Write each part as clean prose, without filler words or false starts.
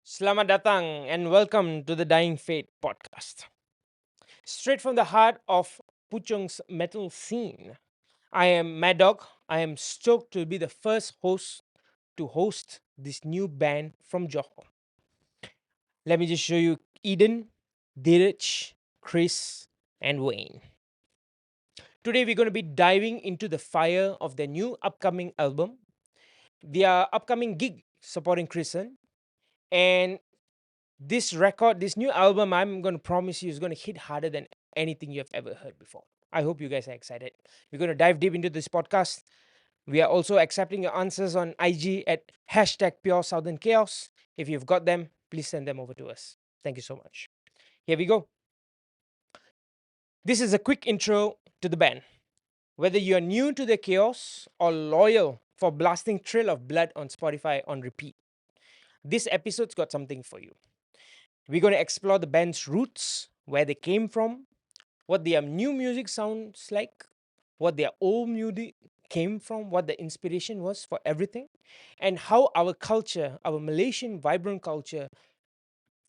Selamat datang and welcome to the Dying Fate podcast. Straight from the heart of Puchong's metal scene. I am Mad Dog. I am stoked to be the first host to host this new band from Johor. Let me just show you Eden, Dirich, Chris, and Wayne. Today we're going to be diving into the fire of their new upcoming album, their upcoming gig supporting KRISIUN, and this new album, I'm going to promise you, is going to hit harder than anything you have ever heard before. I hope you guys are excited. We're going to dive deep into this podcast. We are also accepting your answers on IG at hashtag Pure Southern Chaos. If you've got them, please send them over to us. Thank you so much. Here we go. This is a quick intro to the band. Whether you're new to the chaos or loyal for blasting Thrill of Blood on Spotify on repeat, this episode's got something for you. We're going to explore the band's roots, where they came from, what their new music sounds like, what their old music came from, what the inspiration was for everything, and how our culture, our Malaysian vibrant culture,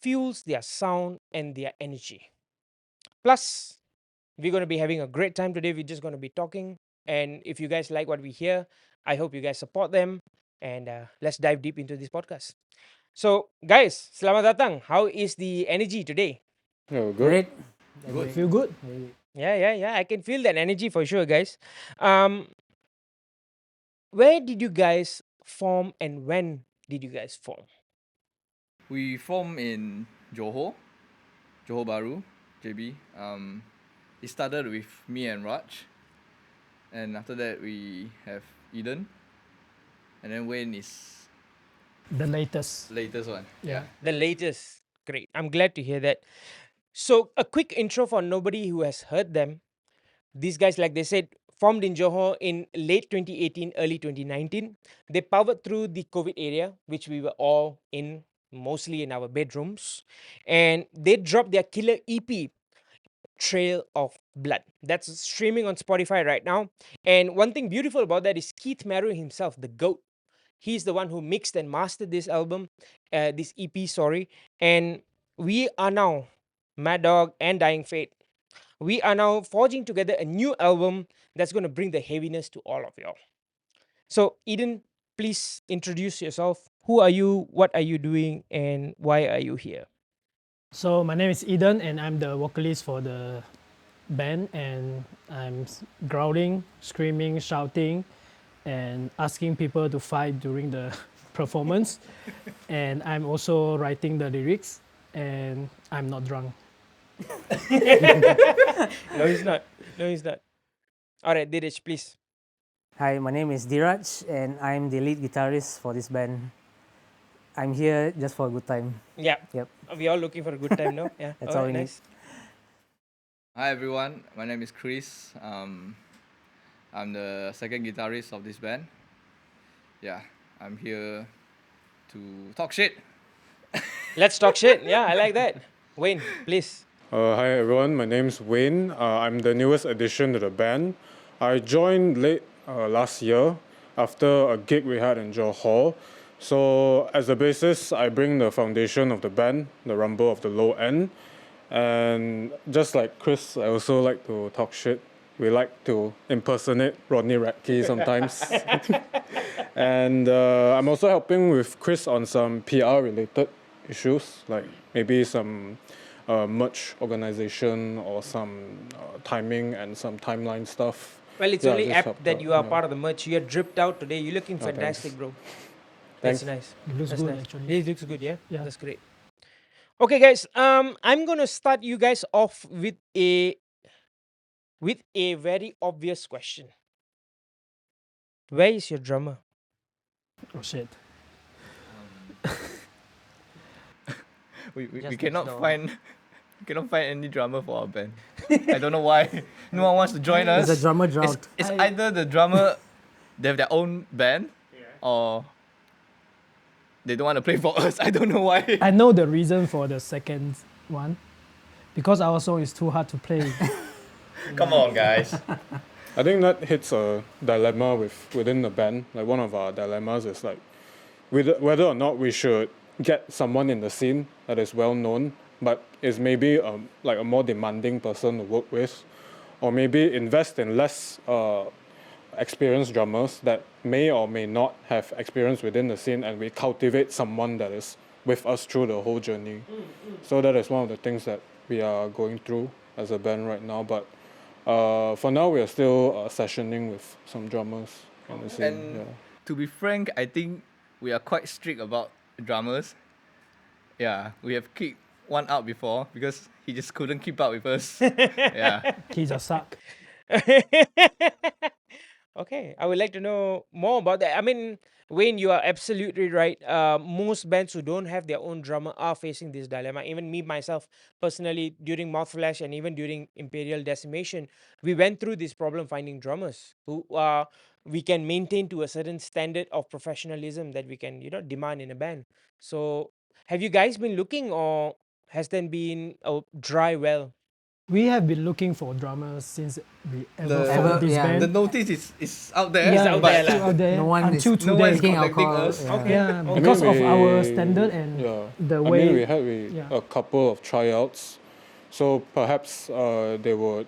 fuels their sound and their energy. Plus, we're going to be having a great time today. We're just going to be talking. And if you guys like what we hear, I hope you guys support them. And let's dive deep into this podcast. So, guys, selamat datang. How is the energy today? Oh, good. Great. Feel good. Yeah. I can feel that energy for sure, guys. Um, where did you guys form and when did you guys form? We formed in Johor Baru, JB. It started with me and Raj, and after that we have Eden, and then Wayne is The latest. latest one. Yeah. The latest. Great. I'm glad to hear that. So, a quick intro for nobody who has heard them. These guys, like they said, formed in Johor in late 2018, early 2019. They powered through the COVID area, which we were all in, mostly in our bedrooms. And they dropped their killer EP, Trail of Blood. That's streaming on Spotify right now. And one thing beautiful about that is Keith Merrow himself, the GOAT. He's the one who mixed and mastered this album, this EP, sorry. And we are now, Mad Dog and Dying Fate, we are now forging together a new album that's going to bring the heaviness to all of y'all. So, Eden, please introduce yourself. Who are you? What are you doing? And why are you here? So my name is Eden, and I'm the vocalist for the band. And I'm growling, screaming, shouting, and asking people to fight during the performance. And I'm also writing the lyrics, and I'm not drunk. No, he's not. No, he's not. All right, Dirich, please. Hi, my name is Diraj and I'm the lead guitarist for this band. I'm here just for a good time. Yeah. Yep. We all looking for a good time now. Yeah. That's all we need. nice. Hi everyone, my name is Chris. I'm the second guitarist of this band. Yeah, I'm here to talk shit. Let's talk shit. Yeah, I like that. Wayne, please. Hi everyone, my name's Wayne. I'm the newest addition to the band. I joined late last year after a gig we had in Johor. So as a bassist, I bring the foundation of the band, the rumble of the low end. And just like Chris, I also like to talk shit. We like to impersonate Rodney Radke sometimes. And I'm also helping with Chris on some PR related issues, like maybe some merch organization or some timing and some timeline stuff. Well, it's Yeah, only just apt help that out, you are yeah. part of the merch. You're dripped out today. You're looking thanks. fantastic, bro. Thanks. That's nice. It looks That's good, nice. actually. It looks good, yeah? Yeah. That's great. Okay, guys. I'm gonna start you guys off with a very obvious question. Where is your drummer? Oh shit. We Just cannot next door. find any drummer for our band. I don't know why. No one wants to join us. There's a drummer drought. It's either the drummer, they have their own band, or they don't want to play for us. I don't know why. I know the reason for the second one, because our song is too hard to play. Come on, guys. I think that hits a dilemma within the band. Like one of our dilemmas is like whether or not we should get someone in the scene that is well known, but is maybe like a more demanding person to work with, or maybe invest in less experienced drummers that may or may not have experience within the scene, and we cultivate someone that is with us through the whole journey. So that is one of the things that we are going through as a band right now. But for now, we are still sessioning with some drummers in the scene. And Yeah. to be frank, I think we are quite strict about drummers. Yeah, we have kicked one out before because he just couldn't keep up with us. Yeah. He just suck. Okay, I would like to know more about that. I mean, Wayne, you are absolutely right. Most bands who don't have their own drummer are facing this dilemma. Even me myself, personally, during Mouthflash and even during Imperial Decimation, we went through this problem finding drummers who we can maintain to a certain standard of professionalism that we can, demand in a band. So, have you guys been looking, or has there been a dry well? We have been looking for drummers since we ever The- formed this yeah. band. The notice is out there. yeah, out but there it's still lah. out there No one until is- no one is today. Taking our contacting call, us. yeah. Okay. Yeah, okay. because of our we- standard and yeah. the I way. mean, we had yeah. a couple of tryouts, so perhaps they would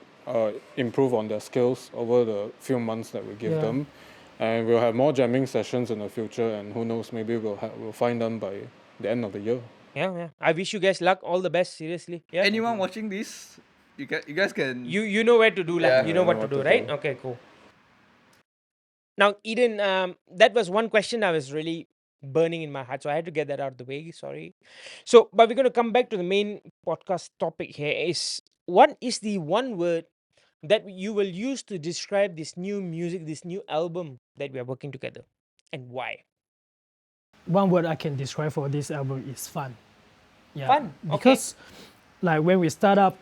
improve on their skills over the few months that we give Yeah. them, and we'll have more jamming sessions in the future. And who knows, maybe we'll find them by the end of the year. Yeah. I wish you guys luck. All the best. Seriously. Yeah. Anyone watching this, you guys can. You know where to do, Yeah. like you know what to do, right? Okay, cool. Now, Eden, that was one question I was really burning in my heart, so I had to get that out of the way. Sorry. So, but we're going to come back to the main podcast topic here. Is what is the one word that you will use to describe this new music, this new album that we are working together, and why? One word I can describe for this album is fun. Yeah. Fun, okay. Because like when we start up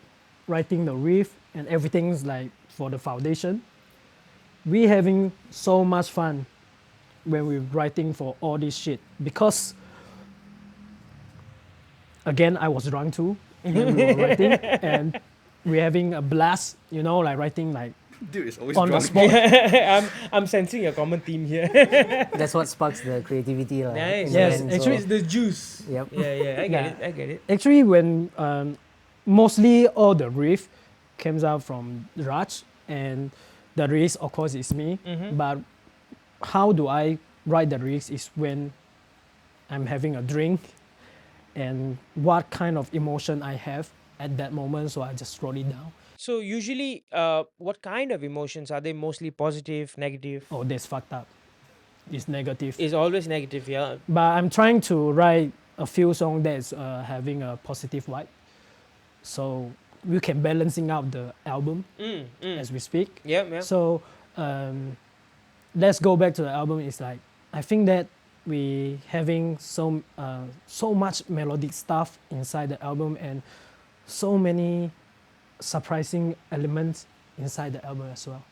writing the riff and everything's like for the foundation, we having so much fun when we're writing for all this shit. Because again, I was drunk too when we were writing, and we're having a blast, like writing like Dude is always on the drunk. spot. I'm sensing a common theme here. That's what sparks the creativity. Nice. in the Yes, band, actually so- the juice. Yep. Yeah. I get Yeah. it. I get it. Actually, when mostly all the riff comes out from Raj, and the riff of course is me. But how do I write the riff is when I'm having a drink, and what kind of emotion I have at that moment, so I just wrote it down. So usually, what kind of emotions are they? Mostly positive, negative? Oh, that's fucked up. It's negative. It's always negative, yeah. But I'm trying to write a few songs that's having a positive vibe, so we can balancing out the album as we speak. Yeah. So let's go back to the album. It's like I think that we having so much melodic stuff inside the album, and so many surprising elements inside the album as well.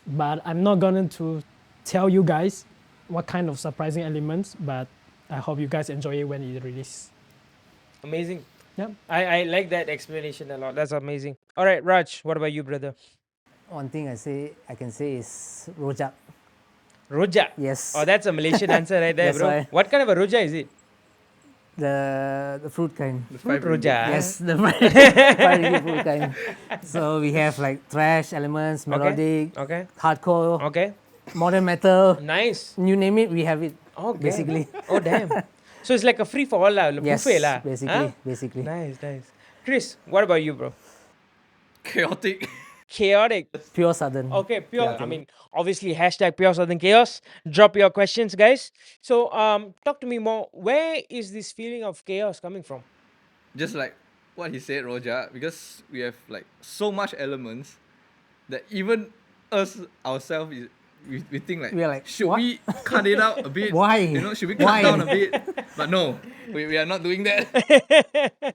But I'm not going to tell you guys what kind of surprising elements, but I hope you guys enjoy it when it releases. Amazing. Yep. I like that explanation a lot. That's amazing. All right, Raj, what about you, brother? One thing I can say is rojak. Roja. Yes. Oh, that's a Malaysian answer right there, That's bro. why. What kind of a roja is it? The fruit kind. Fruit roja. Yes, the fried fruit kind. So we have like thrash elements, melodic, Okay. hardcore, Okay. modern metal. Nice. You name it, we have it. Okay. Basically. Oh, damn. So it's like a free for all, lah. Yes, Buffet, lah. basically. Nice. Chris, what about you, bro? Chaotic. Chaotic. Pure southern. Okay, pure. I mean, obviously, hashtag pure southern chaos. Drop your questions, guys. So, talk to me more. Where is this feeling of chaos coming from? Just like what he said, Roja, because we have like so much elements that even us ourselves we think like, We are like, should what? we cut it out a bit? Why? Should we cut Why? down a bit? But no, we are not doing that.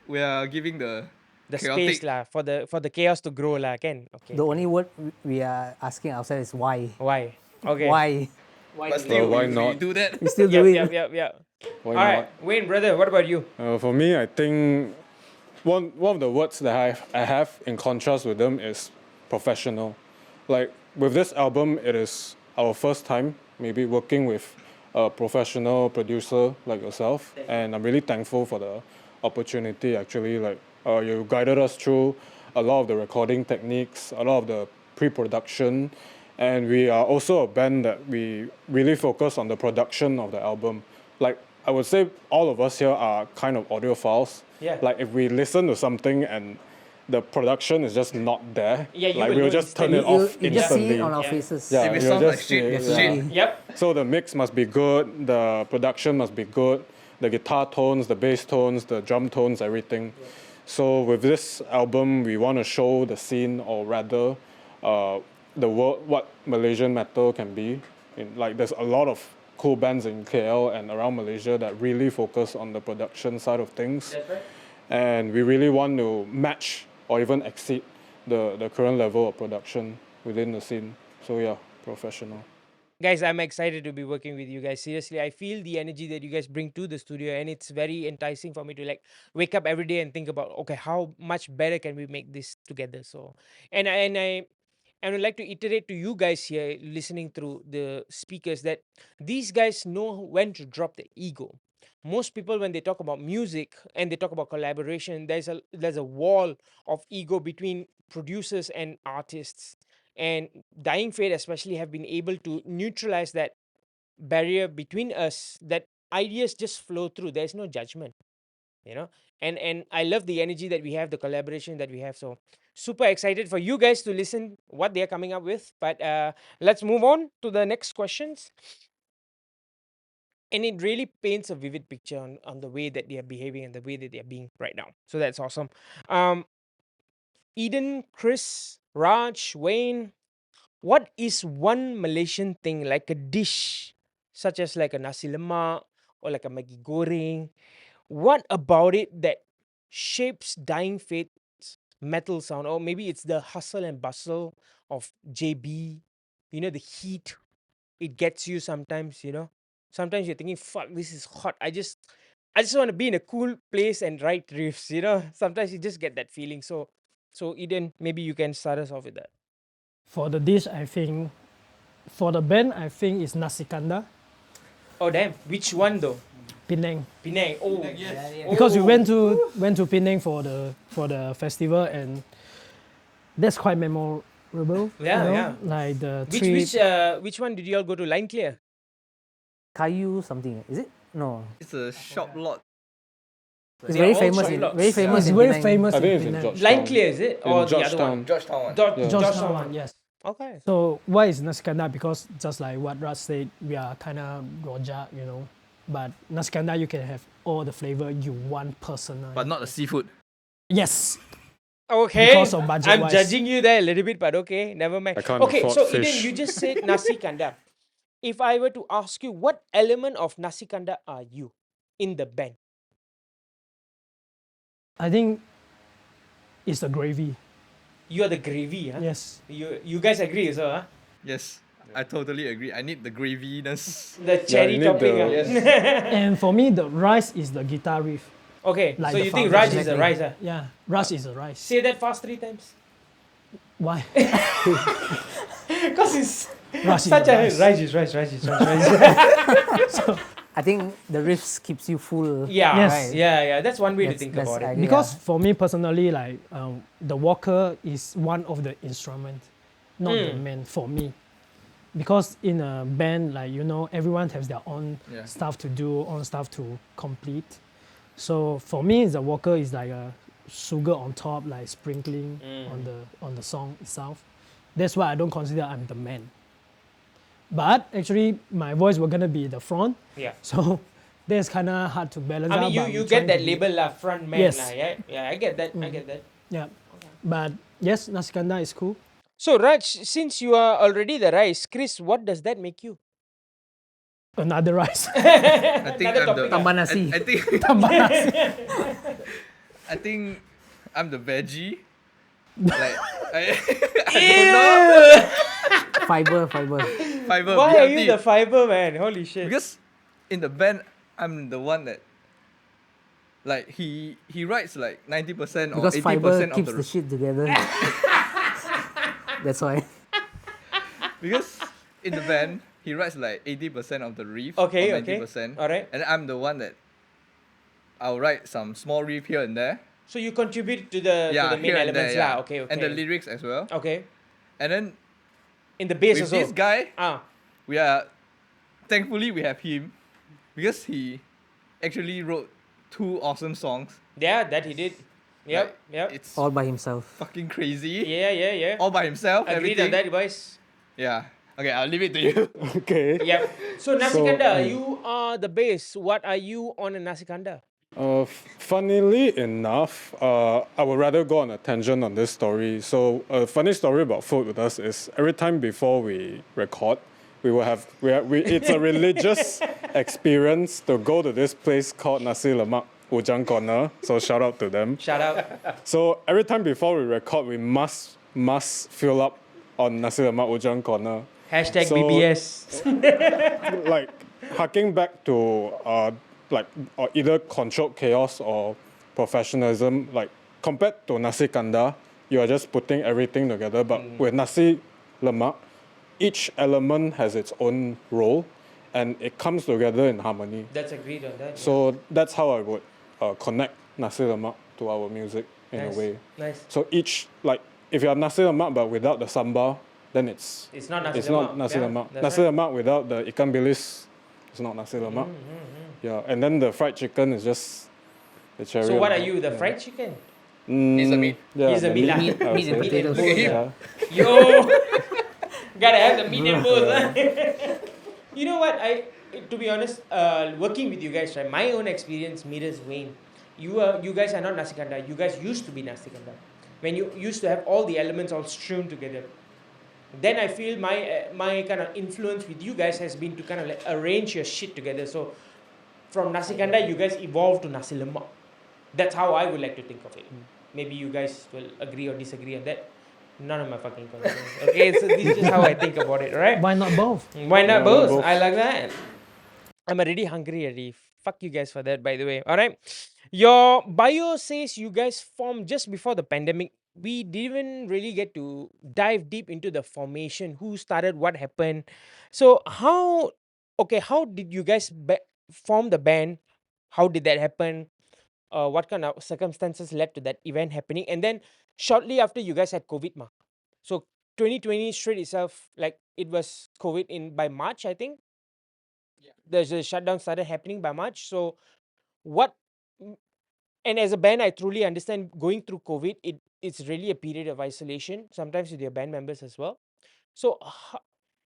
We are giving the Space chaotic. lah for the chaos to grow lah, can? Okay. The only word we are asking ourselves is why. Why? Okay. Why? But still, why we not? do that. We still do it. Yep. Why All right, Wayne, brother, what about you? For me, I think one of the words that I have in contrast with them is professional. Like with this album, it is our first time maybe working with a professional producer like yourself, and I'm really thankful for the opportunity. Actually, like you guided us through a lot of the recording techniques, a lot of the pre-production, and we are also a band that we really focus on the production of the album. Like I would say, all of us here are kind of audiophiles. Yeah. Like if we listen to something and the production is just not there, Yeah, you like will we'll know just turn it instantly. off You just see instantly. it on our Yeah. faces. Yeah, If it you'll sounds like just shit, see- it's yeah. shit. Yep. So the mix must be good, the production must be good, the guitar tones, the bass tones, the drum tones, everything. So with this album, we want to show the scene, or rather, the world, what Malaysian metal can be. Like there's a lot of cool bands in KL and around Malaysia that really focus on the production side of things. That's right. And we really want to match or even exceed the current level of production within the scene. So yeah, professional. Guys, I'm excited to be working with you guys. Seriously, I feel the energy that you guys bring to the studio, and it's very enticing for me to like wake up every day and think about, okay, how much better can we make this together? So, and I would like to iterate to you guys here listening through the speakers that these guys know when to drop the ego. Most people, when they talk about music and they talk about collaboration, there's a wall of ego between producers and artists. And Dying Fate especially have been able to neutralize that barrier between us, that ideas just flow through. There's no judgment, you know. And I love the energy that we have, the collaboration that we have. So super excited for you guys to listen what they're coming up with. But let's move on to the next questions. And it really paints a vivid picture on the way that they are behaving and the way that they are being right now. So that's awesome. um Eden, Chris, Raj, Wayne, what is one Malaysian thing, like a dish, such as like a nasi lemak or like a Maggi goreng? What about it that shapes Dying Fate's metal sound? Or maybe it's the hustle and bustle of JB. You know, the heat, it gets you sometimes, you know. Sometimes you're thinking, fuck, this is hot. I just want to be in a cool place and write riffs, you know. Sometimes you just get that feeling. So Eden, maybe you can start us off with that. For the dish, I think, for the band, I think it's nasi kandar, Oh damn, which one though? Penang. Penang. Oh, Because we Oh. went to Penang for the festival, and that's quite memorable. Yeah, yeah. Like the Which trip. which one did you all go to? Line Clear. Kayu something, is it? No. It's a shop lot. It's They very are all famous. shop Very lots. famous. It's in very Penang. famous I in think it's in Penang. Georgetown. Line Clear, is it? In Or the other Georgetown. one? Georgetown one. Yeah. Georgetown one, one. yes. Okay. So why is nasi kandar? Because just like what Raj said, we are kind of rojak, you know. But nasi kandar, you can have all the flavor you want personal. But not the seafood. Yes. Okay. Because of budget I'm wise. judging you there a little bit, but okay, never mind. I can't Okay, afford so fish. Eden, you just said nasi kandar. If I were to ask you, what element of nasi kandar are you in the band? I think it's the gravy. You are the gravy, huh? Yes. You guys agree, so huh? Yes, I totally agree. I need the graviness. The cherry you need topping. the- Huh? And for me, the rice is the guitar riff. Okay, Like so the you think foundation. Raj is the rice, huh? Yeah, rice is the rice. Say that fast 3 times. Why? Because it's Rice is such the a rice. rice is rice, rice is rice, rice. I think the riffs keeps you full. Yeah, Yes. yeah. That's one way to That's- think that's about it. idea. Because for me personally, like the walker is one of the instruments, not the man for me. Because in a band, like you know, everyone has their own Yeah. stuff to do, own stuff to complete. So for me, the walker is like a sugar on top, like sprinkling on the song itself. That's why I don't consider I'm the man. But actually, my voice was gonna be the front, Yeah. so that's kind of hard to balance I out. mean, but you we're get trying that to be- label lah, front man Yes. lah, yeah? Yeah, I get that, I get that. Yeah, but yes, nasi kandar is cool. So Raj, since you are already the rice, Chris, what does that make you? Another rice. I think Another I'm the. topic, Tambah nasi. I think. Tambah nasi. I think I'm the veggie. Like I don't know. Fiber. Fiber. Why are BLT. you the fiber man? Holy shit. Because in the band, I'm the one that. Like he writes like 90% or Because fiber 80% of keeps the. the shit together. That's why. Because in the band, he writes like 80% of the riff Okay, or okay. 90%. Alright. And I'm the one that I'll write some small riff here and there. So you contribute to the main here and there, elements yeah. lah. Okay, okay. And the lyrics as well. Okay. And then In the bass with also. this guy, Ah. thankfully we have him because he actually wrote 2 awesome songs. Yeah, that he did. Yep, Like, yep. It's All by himself. fucking crazy. Yeah. All by himself, Agreed everything. on that, boys. Yeah. Okay, I'll leave it to you. Okay. Yep. So Nasikanda, you are the bass. What are you on a Nasikanda? Funnily enough, I would rather go on a tangent on this story. So a funny story about food with us is every time before we record, it's a religious experience to go to this place called Nasi Lemak Ujang Corner. So shout out to them. Shout out. So every time before we record, we must fill up on Nasi Lemak Ujang Corner. Hashtag So- BBS. Like harking back to either controlled chaos or professionalism, like compared to nasi kanda, you are just putting everything together. But with nasi lemak, each element has its own role, and it comes together in harmony. That's agreed on that. So that's how I would connect nasi lemak to our music in Nice. a way. Nice. So each, like if you have nasi lemak but without the sambal, then it's It's not nasi it's lemak. not nasi Yeah, lemak. that's Nasi right. lemak without the ikan bilis, it's not nasi lemak. Yeah, and then the fried chicken is just the cherry. So on what are top. you? The Yeah. fried chicken? He's the meat. Yeah, He's the meat lah. Meat, I would meat and say. potatoes. Look at him. Yeah. Yo, gotta have the meat and both. You know what? To be honest, working with you guys, right? My own experience mirrors Wayne. You guys are not Nasikanda. You guys used to be Nasikanda. When you used to have all the elements all strewn together. Then I feel my kind of influence with you guys has been to kind of like arrange your shit together. So from Nasikanda, you guys evolved to Nasi Lemak. That's how I would like to think of it. Maybe you guys will agree or disagree on that. None of my fucking concern. Okay, so this is just how I think about it, right? Why not both? Why not Yeah, both? both. I like that. I'm already hungry already. Fuck you guys for that, by the way. All right. Your bio says you guys formed just before the pandemic. We didn't really get to dive deep into the formation, who started, what happened. So how did you guys form the band? How did that happen? What kind of circumstances led to that event happening? And then shortly after, you guys had COVID, ma. So 2020 straight itself, like it was COVID by March, I think. The shutdown started happening by March. So what? And as a band, I truly understand going through COVID. It's really a period of isolation. Sometimes with your band members as well. So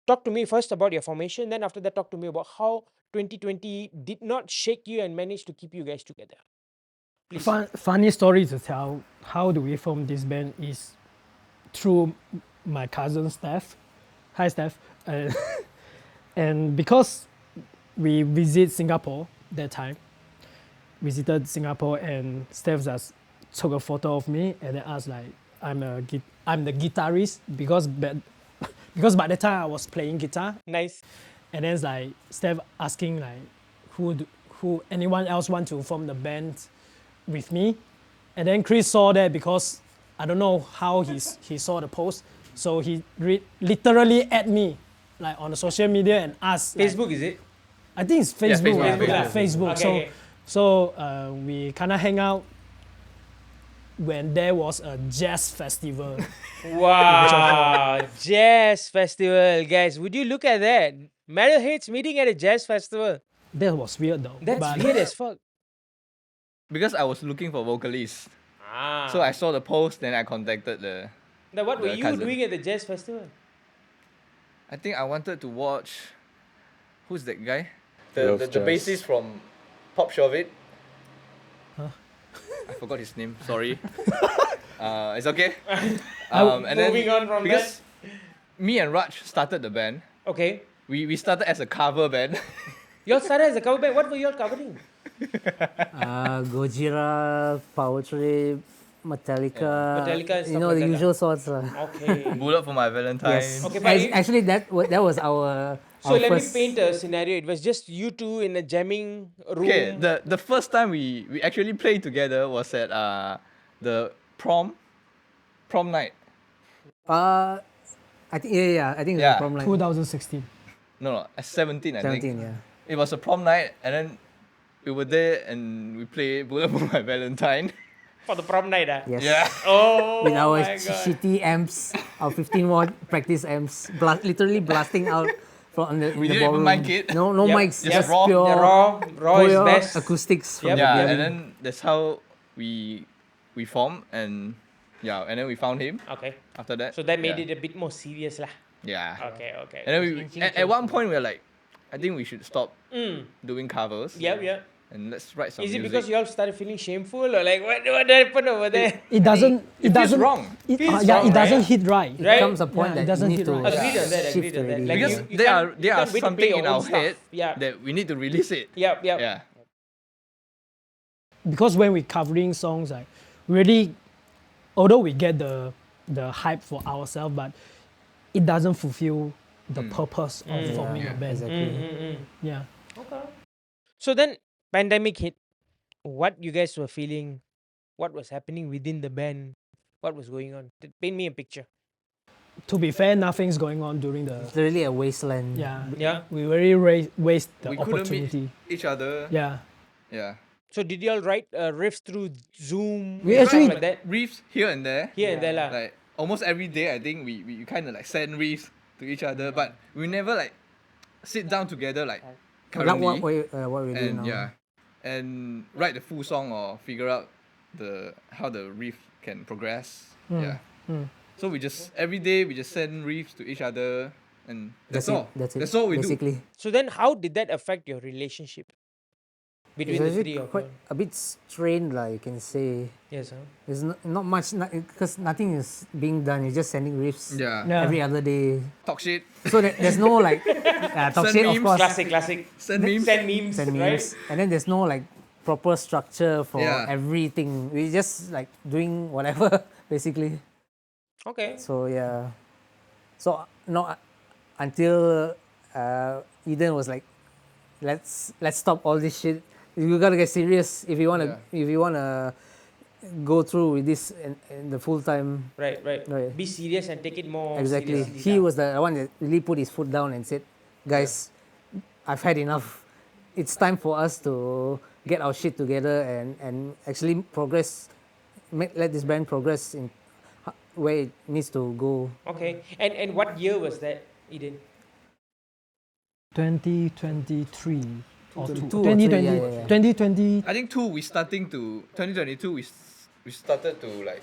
talk to me first about your formation. Then after that, talk to me about how 2020 did not shake you and managed to keep you guys together. Please. Funny story to tell. How do we form this band is through my cousin Steph. Hi Steph. And because we visit Singapore that time, visited Singapore and Steph just took a photo of me and then asked like I'm the guitarist because by the time I was playing guitar. Nice. And then it's like Steph asking like who anyone else want to form the band with me. And then Chris saw that because I don't know how he saw the post. So he literally add me like on the social media and asked. Facebook, is it? I think it's Yeah, Facebook. Facebook, Yeah, Facebook. Facebook. Okay, So we kind of hang out when there was a jazz festival. Wow. Jazz festival. Guys, would you look at that? Metalheads meeting at a jazz festival. That was weird though. That's but weird as fuck. Because I was looking for vocalists. Ah. So I saw the post, then I contacted the. Now, what were the you cousin. doing at the jazz festival? I think I wanted to watch. Who's that guy? Love The jazz. bassist from Pop Shovit. I forgot his name. Sorry. It's okay. And then Moving on from because me and Raj started the band. Okay. We started as a cover band. Y'all started as a cover band. What were y'all covering? Gojira, Power Trip, Metallica. Metallica and you stuff know like the that usual sorts. Okay. Bullet for My Valentine. Yes. Okay, but it- Actually, that was our. So our let first, me paint a scenario. It was just you two in a jamming room. Okay, the first time we actually played together was at the prom night. I think I think Yeah. it's from like 2016. No, at 17, I 17, think. yeah. It was a prom night, and then we were there and we played Bullet for My Valentine. For the prom night, ah? Yes. Yeah. Oh With our my god. shitty amps, our 15-watt practice amps, literally blasting out from in We the didn't even ballroom. mic it. No Yep. mics, Just just raw. pure, Yeah, raw is pure best. acoustics from Yep. the Yeah, piano. and then that's how we formed, and then we found him Okay. after that. So that made yeah. it a bit more serious, lah. Yeah. Okay. And then It was inching at one closer. point we were like, I think we should stop Mm. doing covers. Yep. And let's write some Is it music. because you all started feeling shameful or like what happened over there? It doesn't. it feels doesn't. wrong. Feels Yeah, wrong, it doesn't right? hit right. It Right? comes a point Yeah, it that you doesn't need hit to right. Agreed on that. shift Agreed on that. already. Like Because you there can't- you are can't wait to something play your in own our stuff. head Yeah. that we need to release it. Yep. Yeah. Because when we're covering songs, like really, although we get the hype for ourselves, but it doesn't fulfill the purpose of forming Yeah, a band. exactly. Yeah. So then pandemic hit. What you guys were feeling? What was happening within the band? What was going on? Paint me a picture. To be fair, nothing's going on during the. It's really a wasteland. Yeah. Yeah. We really waste the We couldn't meet opportunity. each other. Yeah. Yeah. So did you all write riffs through Zoom? We and stuff actually- like that. Riffs here and there. Here and there lah. Like almost every day, I think we kind of like send riffs to each other, but we never like sit down together like Like currently. what we do And now. yeah, and write the full song or figure out how the riff can progress. Yeah. So we just every day we just send riffs to each other, and that's all. That's it. That's all we do. basically. So then how did that affect your relationship between the It's three actually of quite you? a bit strained, like you can say. Yes, huh? There's not much, because nothing is being done. You're just sending riffs Yeah. Yeah. every other day. Talk shit. So there's no like talk Send shit, of memes. course. Classic. Send memes. Send memes, Send right? memes. And then there's no like proper structure for Yeah. everything. We just like doing whatever basically. Okay. So yeah. So not until Eden was like, let's stop all this shit. You gotta get serious if you wanna go through with this in the full time. Right. Right. Be serious and take it more Exactly. seriously He lah. was the one that really put his foot down and said, guys, I've had enough. It's time for us to get our shit together and actually progress, let this band progress in where it needs to go. Okay. And what year was that, Eden? 2023 or 22 or 2020. 3, yeah. 2020. I think 2022 we started to like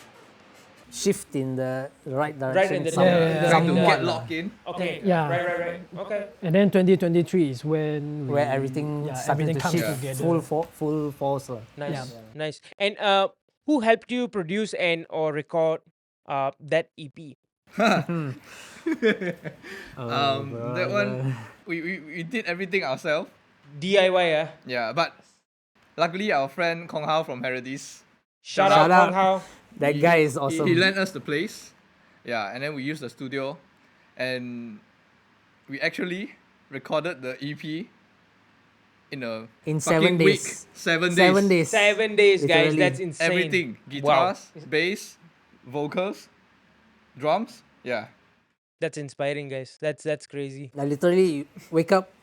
Shift in the right direction. in the some- direction. Yeah. try to somewhat get lah. locked in. Okay. Yeah. Right. Okay. And then 2023 is when Where everything started everything to comes shift together. full force. lah. Nice. And who helped you produce and or record that E EP? That one we did everything ourselves. DIY, Yeah, but luckily our friend Kong Hao from Heredis, Shout Shout out out. Kong Hao. That guy is awesome. He lent us the place. Yeah, and then we used the studio, and we actually recorded the EP in a In fucking 7 week. days. 7 days. 7 days. 7 days, guys. Literally. That's insane. Everything: Wow. guitars, bass, vocals, drums. Yeah. That's inspiring, guys. That's crazy. Like literally, you wake up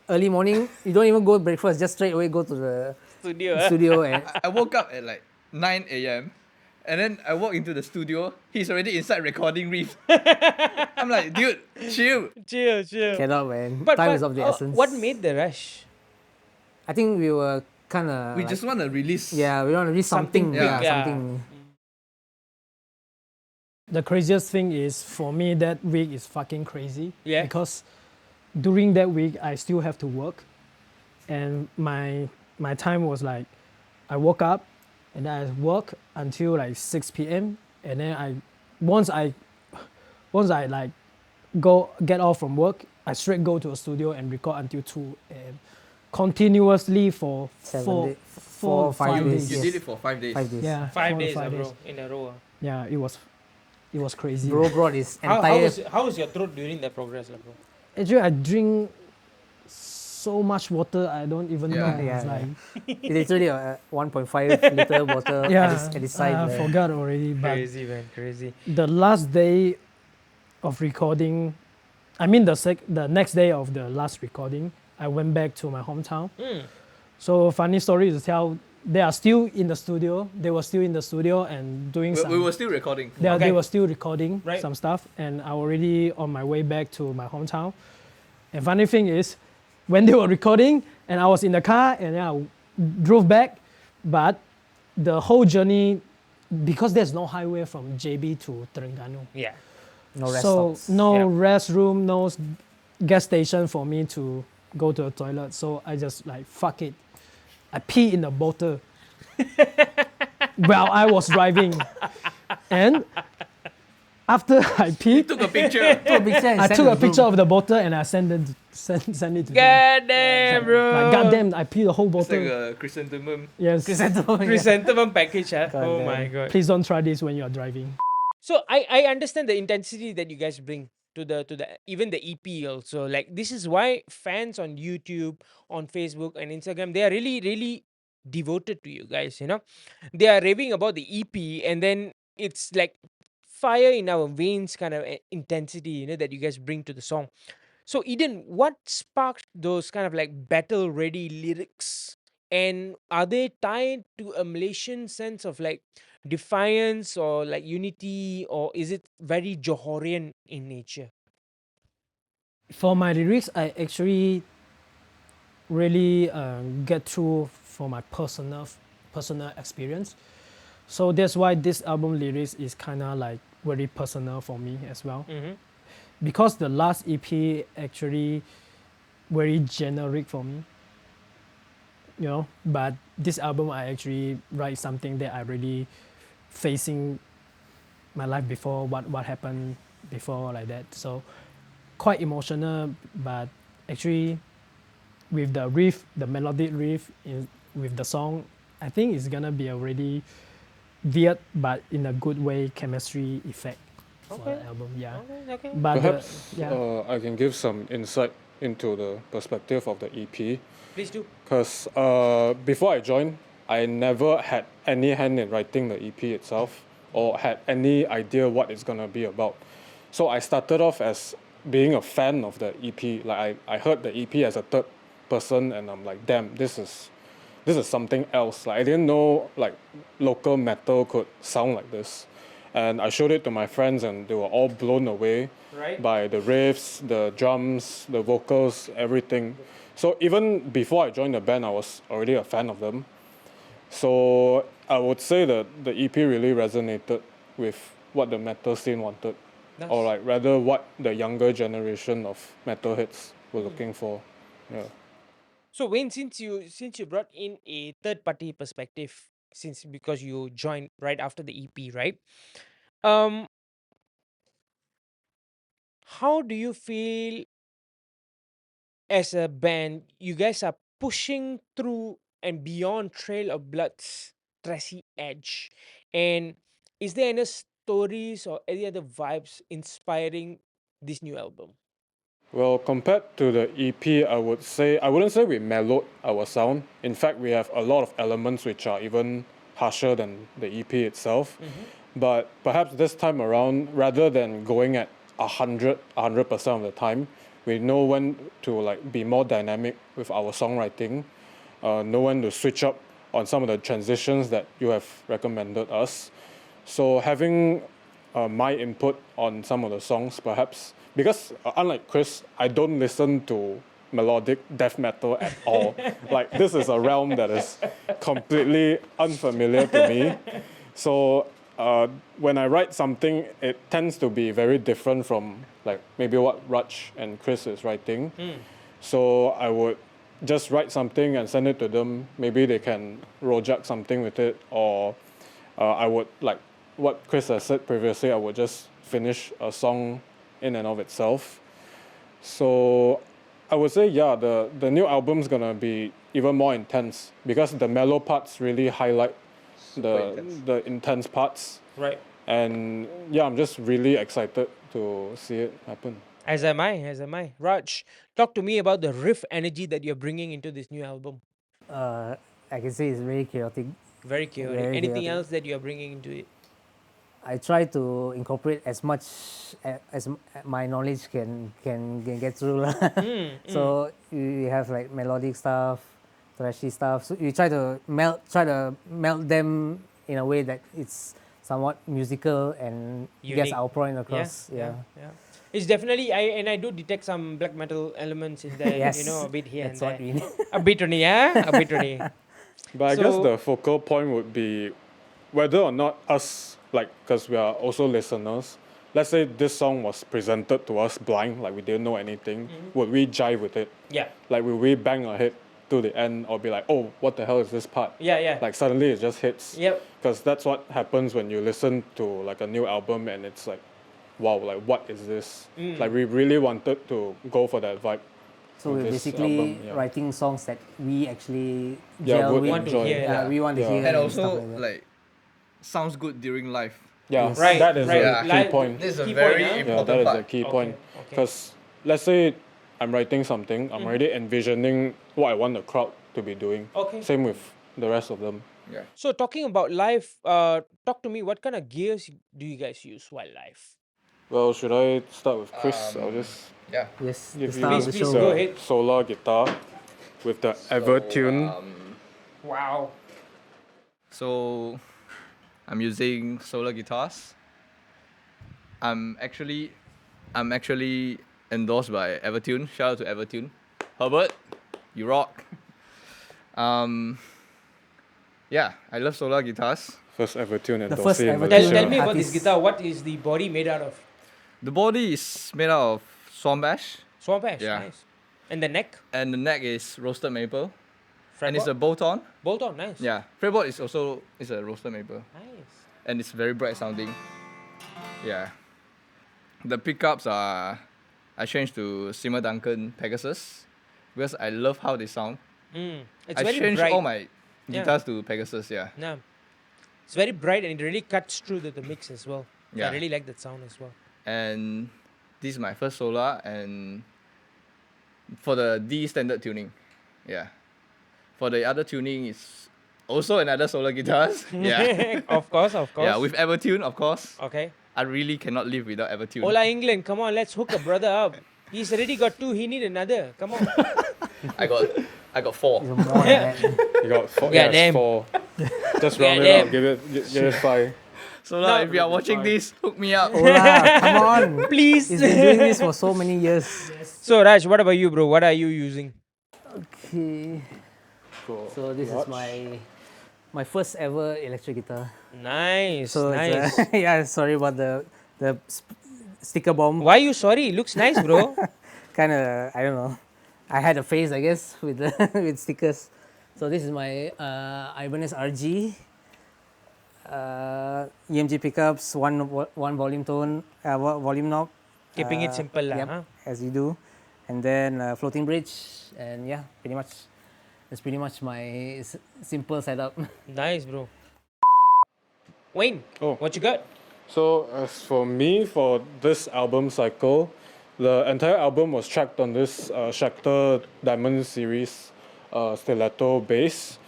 early morning, you don't even go breakfast, just straight away go to the Studio. studio and I woke up at like 9 a.m. and then I walk into the studio. He's already inside recording riff. I'm like, dude, chill. Chill. cannot, man. But, Time but is of the uh, essence. what made the rush? I think we were kind of. We just want to release. Yeah, we want to read something. Something big, yeah. Something. The craziest thing is for me that week is fucking crazy. Yeah. Because during that week I still have to work, and my time was like, I woke up, and then I work until like 6 p.m. and then once I like get off from work, I straight go to a studio and record until 2 and continuously for 4 4 or 5 days. You Yes. did it for 5 days. 5 days. Yeah, 5 4 to days, 5 bro, in a row. Yeah, it was crazy. Bro brought his How entire. was your throat during that progress, lah, bro? Actually, I drink so much water, I don't even Yeah. know. Yeah, It's yeah. like, Literally a 1.5 liter bottle yeah, at his side. I there. forgot already. But Crazy, man, crazy. the last day of recording, I mean the next day of the last recording, I went back to my hometown. So funny story to tell, they are still in the studio. They were still in the studio and doing We some. were still recording. They Okay. were still recording Right. some stuff, and I already on my way back to my hometown. And funny thing is, when they were recording, and I was in the car, and then I drove back, but the whole journey, because there's no highway from JB to Terengganu, Yeah. No rest so stops. no Yeah. restroom, no gas station for me to go to the toilet. So I just like fuck it. I pee in the bottle while I was driving, and after I peed, Took a picture. Took a picture and I sent took to a the picture group. of the bottle and I sent it to them. God damn, bro. Like goddamn, I peed the whole It's like bottle. a chrysanthemum. Yes. Chrysanthemum, yeah. Chrysanthemum package, huh? God Oh damn. my god. Please don't try this when you are driving. So I understand the intensity that you guys bring to the even the EP also. Like this is why fans on YouTube, on Facebook and Instagram, they are really devoted to you guys, you know. They are raving about the EP, and then it's like fire in our veins kind of intensity, you know, that you guys bring to the song. So Eden, what sparked those kind of like battle ready lyrics? And are they tied to a Malaysian sense of like defiance or like unity, or is it very Johorian in nature? For my lyrics, I actually really get through for my personal experience. So that's why this album lyrics is kind of like very personal for me as well. Mm-hmm. Because the last EP actually very generic for me, you know. But this album, I actually write something that I really facing my life before, what happened before, like that. So quite emotional, but actually with the riff, the melodic riff with the song, I think it's gonna be a really weird but in a good way chemistry effect for Okay. the album. Yeah. Okay. But Perhaps yeah. I can give some insight into the perspective of the EP. Please do. Because before I joined, I never had any hand in writing the EP itself or had any idea what it's gonna be about. So I started off as being a fan of the EP. Like I heard the EP as a third person, and I'm like, damn, this is something else. Like I didn't know like local metal could sound like this, and I showed it to my friends, and they were all blown away Right. by the riffs, the drums, the vocals, everything. So even before I joined the band, I was already a fan of them. So I would say that the EP really resonated with what the metal scene wanted, Nice. or like rather what the younger generation of metalheads were looking for. Yeah. So Wayne, since you brought in a third party perspective, since because you joined right after the EP, right? Um, how do you feel as a band? You guys are pushing through and beyond Trail of Blood's Tracy Edge, and is there any stories or any other vibes inspiring this new album? Well, compared to the EP, I wouldn't say we mellowed our sound. In fact, we have a lot of elements which are even harsher than the EP itself. But perhaps this time around, rather than going at 100% of the time, we know when to like be more dynamic with our songwriting, know when to switch up on some of the transitions that you have recommended us. So having my input on some of the songs, perhaps, because unlike Chris, I don't listen to melodic death metal at all. Like this is a realm that is completely unfamiliar to me. So when I write something, it tends to be very different from like maybe what Raj and Chris is writing. So I would just write something and send it to them. Maybe they can rojak something with it, or I would like what Chris has said previously. I would just finish a song in and of itself. So I would say, yeah, the new album's gonna be even more intense because the mellow parts really highlight the intense parts. Right. And yeah, I'm just really excited to see it happen. As am I. As am I. Raj, talk to me about the riff energy that you're bringing into this new album. I can say it's very chaotic. Very chaotic. Very Anything chaotic. else that you're bringing into it? I try to incorporate as much as my knowledge can get through lah. So you have like melodic stuff, thrashy stuff. So you try to melt them in a way that it's somewhat musical and gets Unique. our point across. Yeah. It's definitely I do detect some black metal elements in there. Yes. You know, a bit here That's and what there. we need. A bit only, yeah, a bit only. But I guess So- the focal point would be whether or not us, like, because we are also listeners, let's say this song was presented to us blind, like we didn't know anything, would we jive with it? Yeah, Like, will we bang our head to the end or be like, oh, what the hell is this part? yeah. Like, suddenly it just hits. Yep. Because that's what happens when you listen to, like, a new album and it's like, wow, like, what is this? Like, we really wanted to go for that vibe. So with we're this basically album, yeah. writing songs that we actually Yeah, gel would with. Want to enjoy. hear, Yeah, we want to Yeah. hear And stuff also like that. like sounds good during live. Yeah, Yes. Right, that is right. a key Like, point. This is a Key very point, huh? Yeah, important that is part. a key Okay, point. okay. Because let's say I'm writing something, I'm already envisioning what I want the crowd to be doing. Okay. Same with the rest of them. Yeah. So talking about live, talk to me. What kind of gears do you guys use while live? Well, should I start with Chris? I'll just Yeah. Yes, the give start you of the Please, show. go ahead. solar guitar with the EverTune. Wow. So I'm using solar guitars. I'm actually endorsed by EverTune. Shout out to EverTune. Herbert, you rock. Yeah, I love solar guitars. First EverTune and The first Dossi in EverTune. Tell, Malaysia. tell me about this Hafiz. guitar. What is the body made out of? The body is made out of swamp ash, Swamp ash. Yeah. Nice. And the neck? and the neck is roasted maple, and it's a Fretboard? bolt-on. bolt on. Nice. Yeah, fretboard is also a roasted maple, Nice. and it's very bright sounding. Yeah. The pickups are I changed to Simmer Duncan Pegasus because I love how they sound. It's I very changed bright. all my Yeah. guitars to Pegasus. Yeah. Yeah. It's very bright and it really cuts through the mix as well. So I Yeah. really like that sound as well. And this is my first solar, and for the D standard tuning. Yeah. For the other tuning is also another solar guitars. Yeah. Of course, of course. Yeah, with EverTune, of course. Okay. I really cannot live without EverTune. Hola England, come on, let's hook a brother up. He's already got 2, he need another. Come on. I got 4. More than that. You got four. Yeah, Yes, damn. 4. Just Yeah, round it damn. up. Give it 5. Solar, No. if you are watching this, hook me up. Hola, come on. Please. He's been doing this for so many years. So Raj, what about you, bro? What are you using? Okay. Cool. So this is my first ever electric guitar. Nice, So nice. it's yeah, sorry about the sticker bomb. Why you sorry? It looks nice, bro. Kind of, I don't know. I had a phase, I guess, with the, with stickers. So this is my Ibanez RG. EMG pickups, one volume tone, volume knob. Keeping it simple, lah, Yep, huh? as you do, and then floating bridge, and yeah, pretty much. That's pretty much my simple setup. Nice, bro. Wayne, Oh. what you got? So as for me, for this album cycle, the entire album was tracked on this Schecter Diamond Series stiletto bass.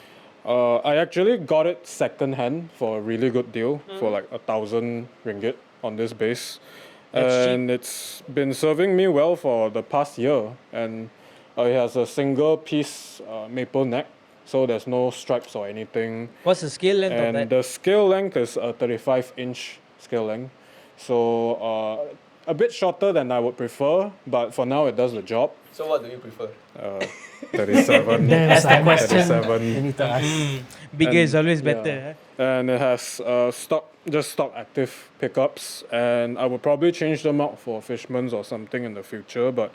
I actually got it second-hand for a really good deal for like 1,000 ringgit on this bass. That's cheap. And it's been serving me well for the past year. And it has a single piece maple neck, so there's no stripes or anything. What's the scale length of And that? the scale length is a 35-inch scale length. So a bit shorter than I would prefer, but for now it does the job. So what do you prefer? 37. That's the question. 37. You need to ask. Bigger is always Yeah. better. And it has stock active pickups, and I would probably change them out for Fishman's or something in the future, but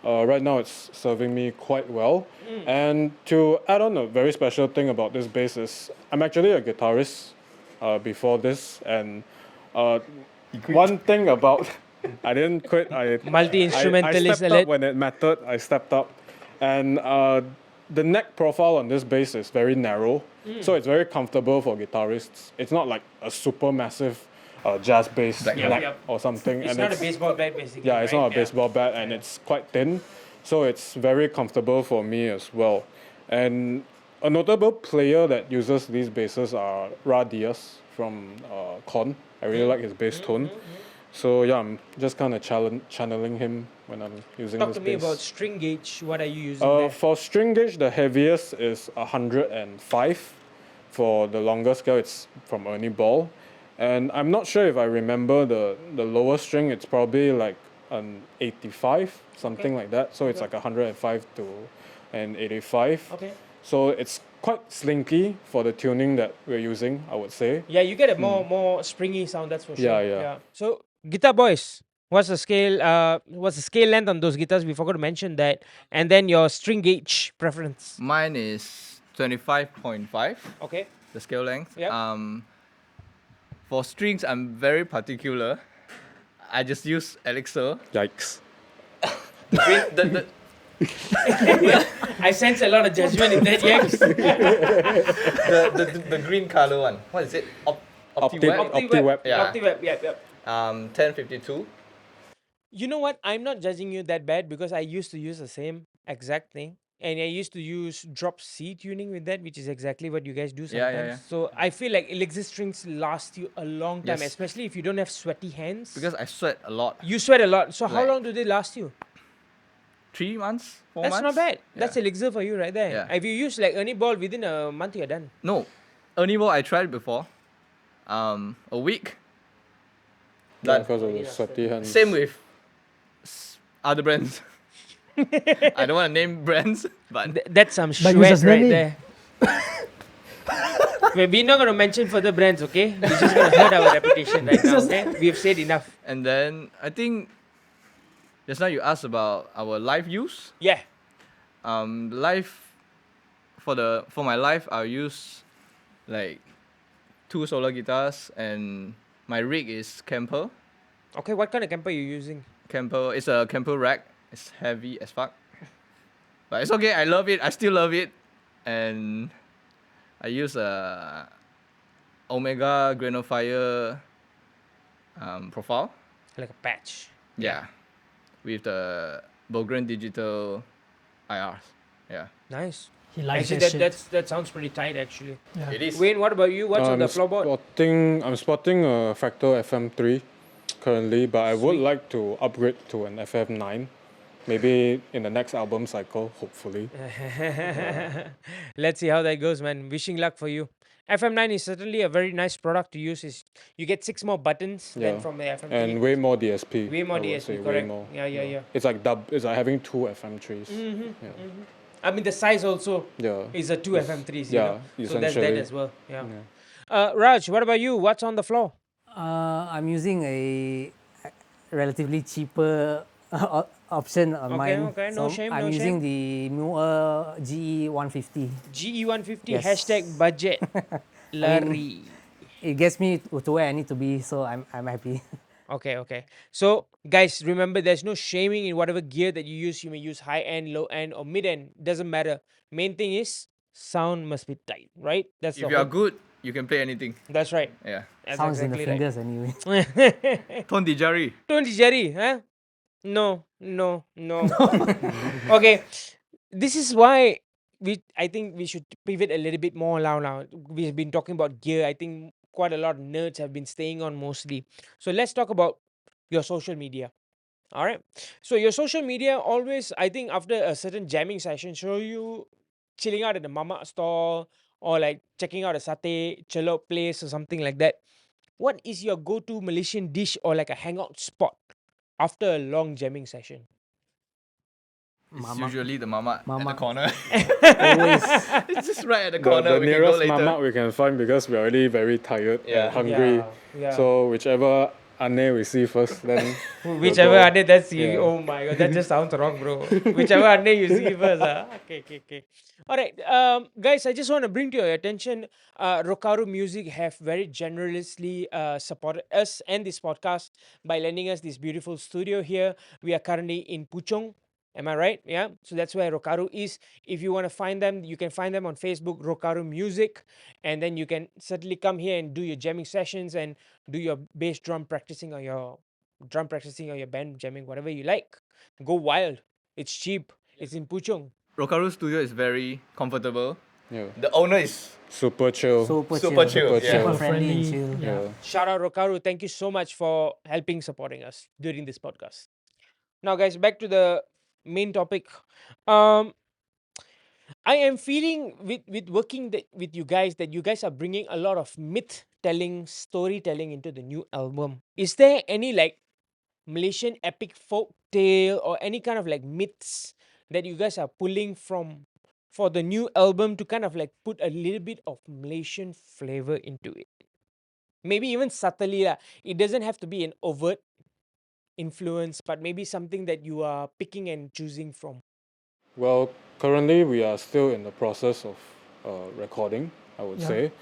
right now it's serving me quite well. And to add on, a very special thing about this bass is I'm actually a guitarist before this, and one thing about I didn't quit. Multi-instrumentalist I stepped alert. up when it mattered. I stepped up, and the neck profile on this bass is very narrow, so it's very comfortable for guitarists. It's not like a super massive jazz bass Black neck Yep. or something. It's and not a baseball bat, basically. yeah, it's right? not a baseball bat, and it's quite thin, so it's very comfortable for me as well. And a notable player that uses these basses are Ra Diaz from Korn. I really like his bass tone. So yeah, I'm just kind of channeling him when I'm using Talk this to me bass. about string gauge. What are you using there? For string gauge, the heaviest is 105. For the longer scale, it's from Ernie Ball. And I'm not sure if I remember the lower string, it's probably like an 85, something like that. So it's like 105 to an 85. Okay. So it's quite slinky for the tuning that we're using, I would say. Yeah, you get a more springy sound. That's for sure. Yeah, yeah. So guitar boys, what's the scale? What's the scale length on those guitars? We forgot to mention that. And then your string gauge preference. Mine is 25.5, Okay. the scale length. Yep. For strings, I'm very particular. I just use Elixir. Yikes. The I sense a lot of judgment in that. Yes. the green color one. What is it? OptiWeb. OptiWeb. Yeah. OptiWeb. Yep. 1052. You know what? I'm not judging you that bad because I used to use the same exact thing. And I used to use drop C tuning with that, which is exactly what you guys do sometimes. Yeah. So I feel like Elixir strings last you a long time, Yes. especially if you don't have sweaty hands. Because I sweat a lot. you sweat a lot. So how Like- long do they last you? 3 months? 4 That's months? not bad. Yeah. That's Elixir for you right there. Yeah. If you use like Ernie Ball within a month, you're done. No. Ernie Ball I tried before. A week. Yeah, Done. because of the sweaty hands. Same with other brands. I don't want to name brands, but That's some But you sweat just right name there. We're not going to mention further brands, okay? We're just going to hurt our reputation right now, okay? We've said enough. and then I think just now you asked about our live use. Yeah. Live for my live I'll use like 2 solar guitars and my rig is Kemper. Okay, what kind of camper are you using? Kemper, it's a Kemper rack. It's heavy as fuck. But it's okay, I love it. I still love it. And I use a Omega Granifier profile. Like a patch. Yeah. With the Bogren Digital IRs. Yeah. Nice. He likes Actually, that shit. that sounds pretty tight, actually. Yeah. It is. Wayne, what about you? What's on the floorboard? I'm spotting a Fractal FM3 currently, but I would like to upgrade to an FM9. Maybe in the next album cycle, hopefully. Let's see how that goes, man. Wishing luck for you. FM9 is certainly a very nice product to use. You get 6 more buttons than Yeah. from the FM3. And way more DSP. Way more I would DSP, say, way correct. more. Yeah. It's like it's like having 2 FM3s. Yeah. I mean, the size also Yeah. is a 2 FM3s, you yeah, know. So that's that essentially. as well. Yeah. Raj, what about you? What's on the floor? I'm using a relatively cheaper option on Okay, mine. okay, no So shame, I'm no using the Muir GE 150. GE150 Yes. hashtag budget. Larry. It gets me to where I need to be, so I'm happy. Okay. So, guys, remember there's no shaming in whatever gear that you use. You may use high end, low end, or mid end. Doesn't matter. Main thing is sound must be tight, right? That's If you are good, you can play anything. That's right. Yeah. That's Sounds in the exactly fingers anyway. right. Ton di jari. Don't Jerry, huh? No. Okay. This is why I think we should pivot a little bit more now. We've been talking about gear. I think quite a lot of nerds have been staying on mostly. So let's talk about your social media. All right. So your social media always, I think, after a certain jamming session, show you chilling out at the mama store or like checking out a satay chelop place or something like that. What is your go-to Malaysian dish or like a hangout spot after a long jamming session? It's Mamak. usually the mamak at the Mamak. corner. Always. It's just right at the The, corner. the We can go nearest later. mamak we can find because we're already very tired Yeah. and hungry. Yeah. So whichever ane we see first, then Whichever we'll go. ane that's you. Yeah. Oh my god, that just sounds wrong, bro. Whichever ane you see first. Okay. All right, guys, I just want to bring to your attention, Rokaru Music have very generously supported us and this podcast by lending us this beautiful studio here. We are currently in Puchong. Am I right? Yeah. So that's where Rokaru is. If you want to find them, you can find them on Facebook, Rokaru Music. And then you can certainly come here and do your jamming sessions and do your bass drum practicing or your band jamming, whatever you like. Go wild. It's cheap. It's in Puchong. Rokaru Studio is very comfortable. Yeah. The owner is Super chill. Super chill, chill, Super yeah. chill. super friendly and chill. Yeah. Shout out Rokaru. Thank you so much for helping supporting us during this podcast. Now, guys, back to the main topic. Um, I am feeling with working with you guys that you guys are bringing a lot of myth telling, storytelling into the new album. Is there any like Malaysian epic folk tale or any kind of like myths that you guys are pulling from for the new album to kind of like put a little bit of Malaysian flavor into it? Maybe even subtly, lah. It doesn't have to be an overt influence, but maybe something that you are picking and choosing from. Well, currently we are still in the process of recording, I would Yeah. say.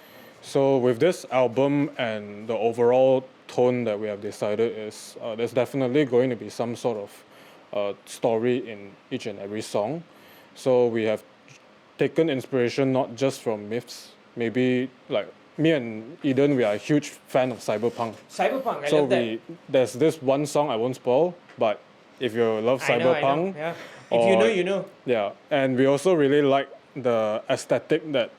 So with this album and the overall tone that we have decided is there's definitely going to be some sort of story in each and every song. So we have taken inspiration not just from myths, maybe like me and Eden, we are a huge fan of cyberpunk. Cyberpunk, I So love that. there's this one song I won't spoil, but if you love I know, cyberpunk, yeah. If you know, or- you know. yeah, and we also really like the aesthetic that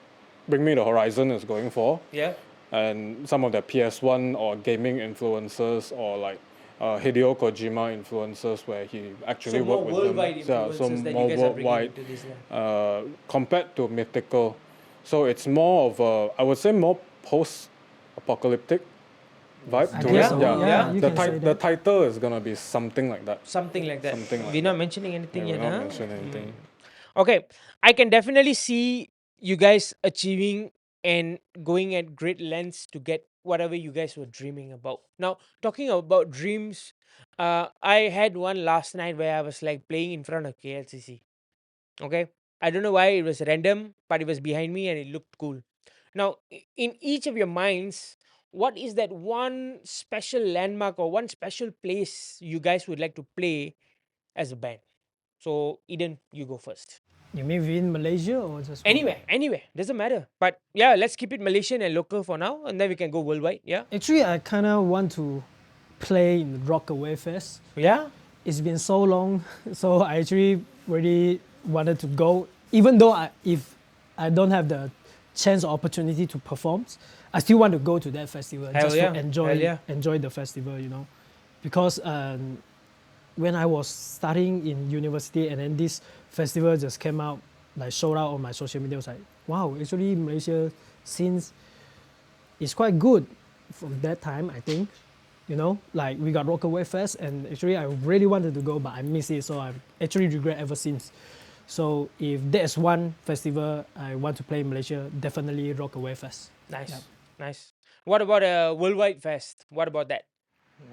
Bring Me the Horizon is going for, Yeah. and some of the PS1 or gaming influences, or like Hideo Kojima influences, where he actually So more worked with them. worldwide Yeah, so influences that you more guys are bringing worldwide, into this. Yeah. compared to mythical. So it's more of a, I would say, more post-apocalyptic vibe I to guess it. so, yeah. yeah, you the, can say the that. title is gonna be something like that. Something like that. Something like We're not that. mentioning anything Yeah, yet, we're not huh? mentioning anything. Okay, I can definitely see you guys achieving and going at great lengths to get whatever you guys were dreaming about. Now, talking about dreams, I had one last night where I was like playing in front of KLCC. Okay, I don't know why it was random, but it was behind me and it looked cool. Now, in each of your minds, what is that one special landmark or one special place you guys would like to play as a band? So, Eden, you go first. You mean within Malaysia or just Anywhere, doesn't matter. But yeah, let's keep it Malaysian and local for now, and then we can go worldwide. Yeah, Actually, I kind of want to play in Rockaway Fest. yeah. It's been so long, so I actually really wanted to go. Even though if I don't have the chance or opportunity to perform, I still want to go to that festival Hell just yeah, to hell yeah. enjoy the festival, because when I was studying in university and then this festival just came out, like showed out on my social media, I was like, wow, actually Malaysia scenes is quite good from that time, I think. Like we got Rockaway Fest, and actually I really wanted to go, but I missed it, so I actually regret ever since. So if there's one festival I want to play in Malaysia, definitely Rockaway Fest. Nice, Yep. nice. What about a worldwide fest? What about that?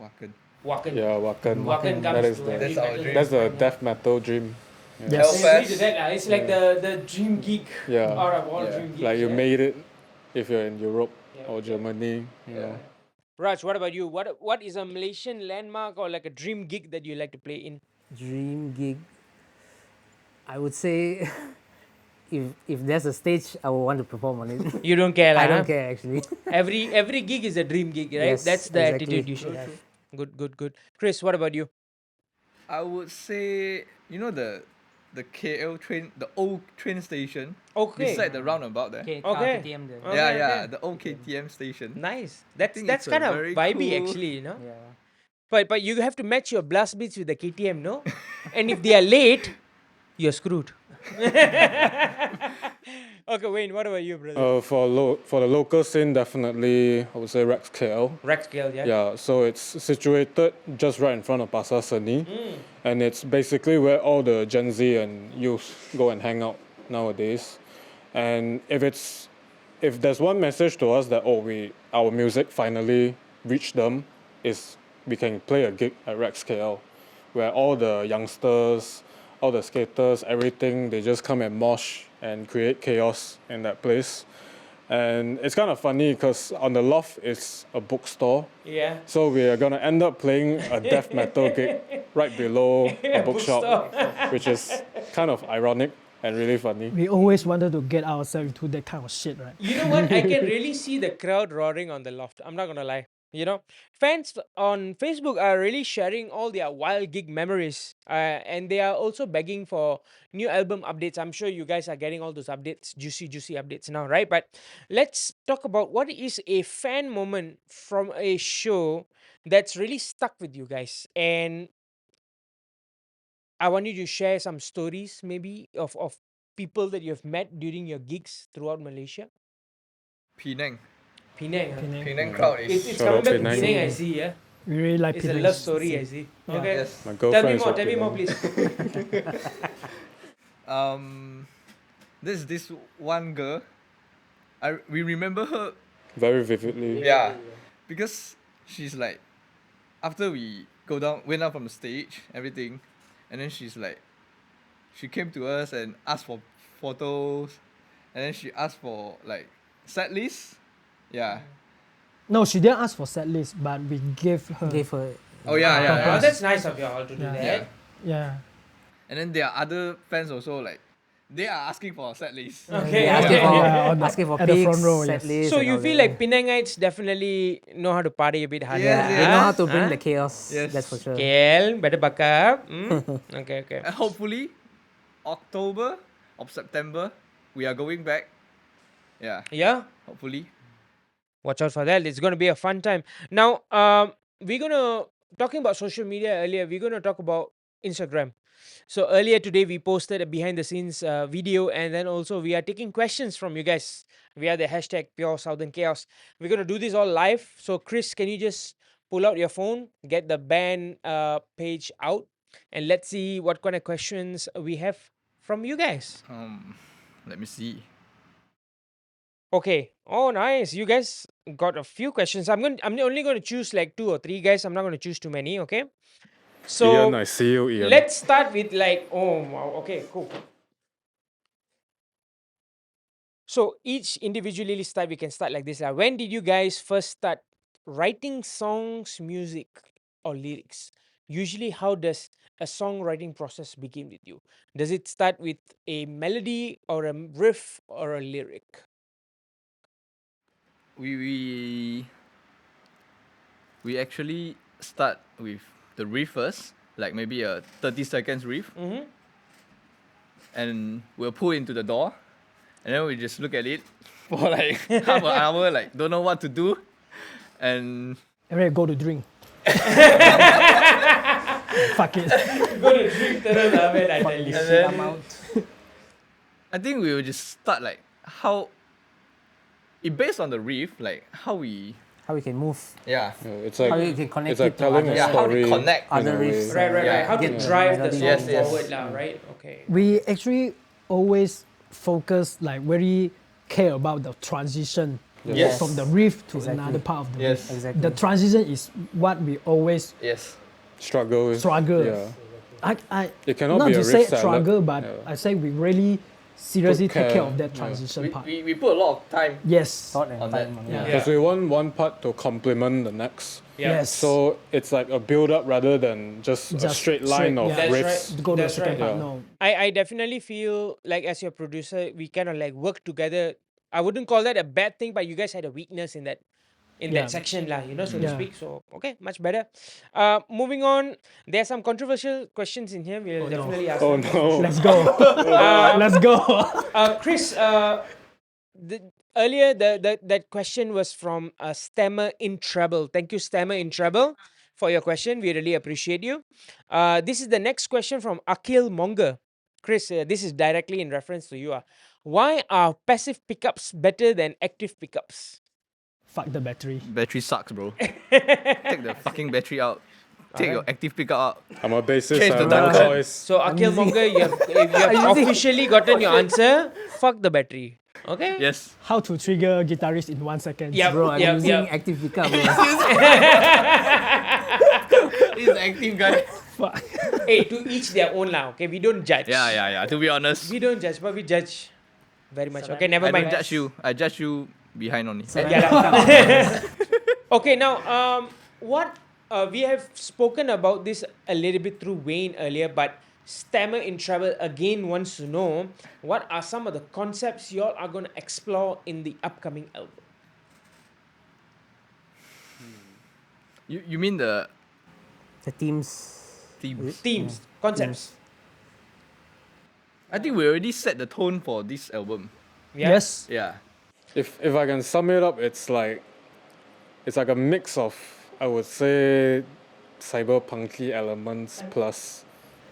Wakan. Wakan. Yeah, Wakan. Wakan That comes is to the, every That's our metal dream. that's the band, yeah. death metal dream. Yes. I agree to Hellfest. that, lah. It's like the dream gig Yeah. out of all Yeah. dream gigs. Like you yeah. made it if you're in Europe Yeah, or yeah. Germany, you know. Raj, what about you? What is a Malaysian landmark or like a dream gig that you like to play in? Dream gig. I would say if there's a stage, I would want to perform on it. You don't care, lah. I huh? don't care actually. Every gig is a dream gig, right? Yes, That's the exactly. attitude you should have. Good. Chris, what about you? I would say, the KL train, the old train station Okay. beside the roundabout there. Okay. KTM there. Okay, yeah, okay. the old KTM station. Nice. think That's it's a kind of very vibey cool- actually, Yeah. But you have to match your blast beats with the KTM, no? And if they are late, you're screwed. Okay, Wayne, what about you, brother? For the local scene, definitely I would say Rex KL. Rack scale, yeah. Yeah, so it's situated just right in front of Pasar Seni, and it's basically where all the Gen Z and youth go and hang out nowadays. And if there's one message to us that our music finally reached them, is we can play a gig at Rex KL, where all the youngsters, all the skaters, everything, they just come and mosh and create chaos in that place. And it's kind of funny because on the loft is a bookstore. Yeah. So we are gonna end up playing a death metal gig right below a bookshop, which is kind of ironic and really funny. We always wanted to get ourselves into that kind of shit, right? You know what? I can really see the crowd roaring on the loft. I'm not gonna lie. You know, fans on Facebook are really sharing all their wild gig memories, and they are also begging for new album updates. I'm sure you guys are getting all those updates, juicy updates now, right? But let's talk about what is a fan moment from a show that's really stuck with you guys. And I want you to share some stories, maybe of people that you have met during your gigs throughout Malaysia. Penang. Penang, huh? Penang. Penang crowd It's Shout coming out back to Penang. Penang, I see. Yeah, We really like it's a Penang. love story, I see. Yeah. Okay, Yes. My tell me girlfriend is more. from Tell me more, Penang. please. There's this one girl. We remember her. Very vividly. Yeah, because she's like, after we went down from the stage, everything, and then she came to us and asked for photos, and then she asked for like set list. Yeah. No, she didn't ask for set list, but we gave her. Gave her. Oh yeah, yeah, Oh, yeah. that's nice of y'all to do Yeah. that. Yeah. Yeah. And then there are other fans also like, they are asking for a set list. Okay. Yeah, asking okay. for Yeah, on the- asking for at the pics, front row, set yes. list So and you all feel that. like Penangites definitely know how to party a bit harder. Yes, They yes. know how to bring Huh? the chaos. Yes. That's for sure. Scale, better buck up. Okay, okay. And hopefully, October or September, we are going back. Yeah, Yeah, hopefully. watch out for that. It's going to be a fun time. Now, we're going to, talking about social media earlier, we're going to talk about Instagram. So earlier today, we posted a behind the scenes video, and then also we are taking questions from you guys via the hashtag Pure Southern Chaos. We're going to do this all live. So, Chris, can you just pull out your phone, get the band page out, and let's see what kind of questions we have from you guys. Let me see. Okay. Oh, nice. You guys got a few questions. I'm only going to choose like 2 or 3 guys. I'm not going to choose too many. Okay. So Ian, I see you, Ian. let's start with like, oh wow. Okay, cool. So each individually start. We can start like this. When did you guys first start writing songs, music, or lyrics? Usually, how does a songwriting process begin with you? Does it start with a melody or a riff or a lyric? We actually start with the riff first, like maybe a 30 seconds riff, Mm-hmm. and we'll pull into the door, and then we just look at it for like half an hour, like don't know what to do, and And then go to drink. Fuck it. Go to drink terus lah, man, I tell you. and then I'm out. I think we will just start like how it based on the riff, like how we How we can move. yeah Yeah, it's How like you can connect it's like it to telling a others. yeah how we story. connect. in Other a way. riffs. Right. Yeah. How to Get drive the melody. song Yes, yes. forward lah, right? Okay. We actually always focus like very care about the transition Yes. from the riff to Exactly. another part of the Yes. riff. Exactly. The transition is what we always Yes. Struggle. struggle. Yeah. I It cannot not be to a say riff salad. struggle, but Yeah. I say we really seriously Took take care care, of that yeah. transition part. We put a lot of time. Yes. Thought and On time that. on Yeah. it. Because we want one part to complement the next. Yeah. Yes. So it's like a build up rather than just a Just straight line straight, of yeah. That's riffs. right. Go to the That's second right. part. Yeah. No. I definitely feel like as your producer, we kind of like work together. I wouldn't call that a bad thing, but you guys had a weakness in that Yeah. section lah, so to Yeah. speak. So okay, much better. Moving on, there are some controversial questions in here. We'll Oh, no. definitely ask Oh them. no. Let's go. Let's go. Chris, earlier that question was from Stammer in Trouble. Thank you, Stammer in Trouble, for your question. We really appreciate you. This is the next question from Akil Monger. Chris, this is directly in reference to you. Why are passive pickups better than active pickups? Fuck the battery. Battery sucks, bro. Take the fucking battery out. Take your active pickup out. I'm a bassist. Change I the have no dunker. choice. So Akil using- Monger, you have officially gotten your answer. Fuck the battery. Okay. Yes. How to trigger guitarist in 1 second. Yep. Bro, I'm Yep, using yep. active pickup. Bro. He's the active guy. Fuck. Hey, to each their own lah. Okay, we don't judge. Yeah. To be honest, We don't judge, but we judge very much. Okay, never I mind. don't judge you. I judge you behind only. Yeah, lah. Okay, now what we have spoken about this a little bit through Wayne earlier, but Stammer in Travel again wants to know what are some of the concepts y'all are going to explore in the upcoming album. You mean the The themes. themes? Themes, concepts. I think we already set the tone for this album. Yeah. Yes. Yeah. If I can sum it up, it's like a mix of, I would say, cyberpunky elements plus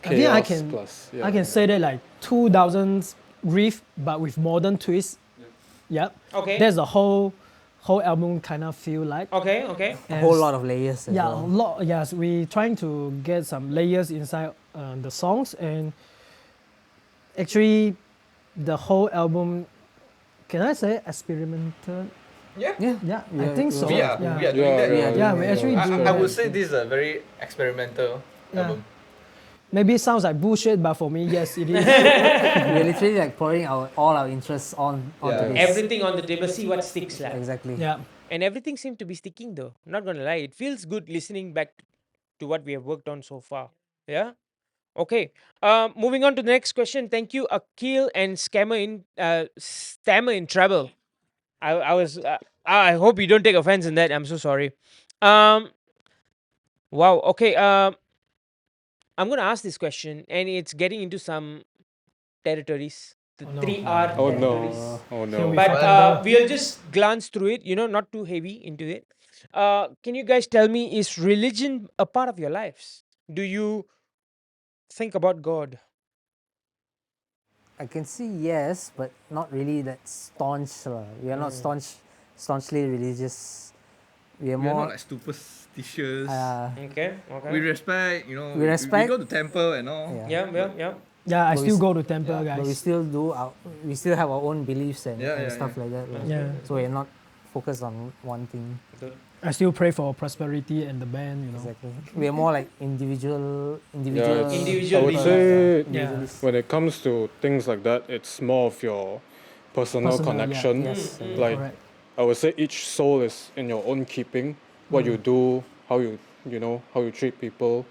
I think I chaos can plus. I can say that like 2000s riff, but with modern twist. Yep. Okay. There's a whole album kind of feel like. Okay. Okay. A And whole lot of layers as Yeah, a well. lot. Yes, we trying to get some layers inside the songs, and actually, the whole album. Can I say experimental? Yeah. Yeah. Yeah, I Yeah, think so. We are Yeah. doing that. Yeah, Yeah, we actually I, do. I that. would say this is a very experimental Yeah. album. Maybe it sounds like bullshit, but for me, yes, it is. We're literally like pouring all our interests onto Yeah. this. Everything on the table, see what sticks like. Exactly. Yeah. And everything seemed to be sticking though. Not gonna lie, it feels good listening back to what we have worked on so far. Yeah. Okay. Moving on to the next question. Thank you, Akil and Stammer in Trouble. I was. I hope you don't take offense in that. I'm so sorry. Wow. Okay. I'm gonna ask this question, and it's getting into some territories. The Oh, no. 3R Oh territories. no! Oh Here no! we But Further. we'll just glance through it, not too heavy into it. Can you guys tell me, is religion a part of your lives? Do you think about God? I can see yes, but not really that staunch. We are not staunchly religious. We are We are more. not like superstitious. Okay, okay. we respect, We respect- We go to temple and all. yeah, yeah, yeah. Yeah, I But we still s- go to temple, but we guys. still we still have our own beliefs and, Yeah, and yeah, stuff yeah. like that. Yeah. So we're not focused on one thing. Good. I still pray for prosperity and the band. Exactly. We are more like individual. it's- Individual I would people, say Yeah. when it comes to things like that, it's more of your personal Personal, yeah. connection. Yes. Like Correct. I would say each soul is in your own keeping. What you do, how you how you treat people,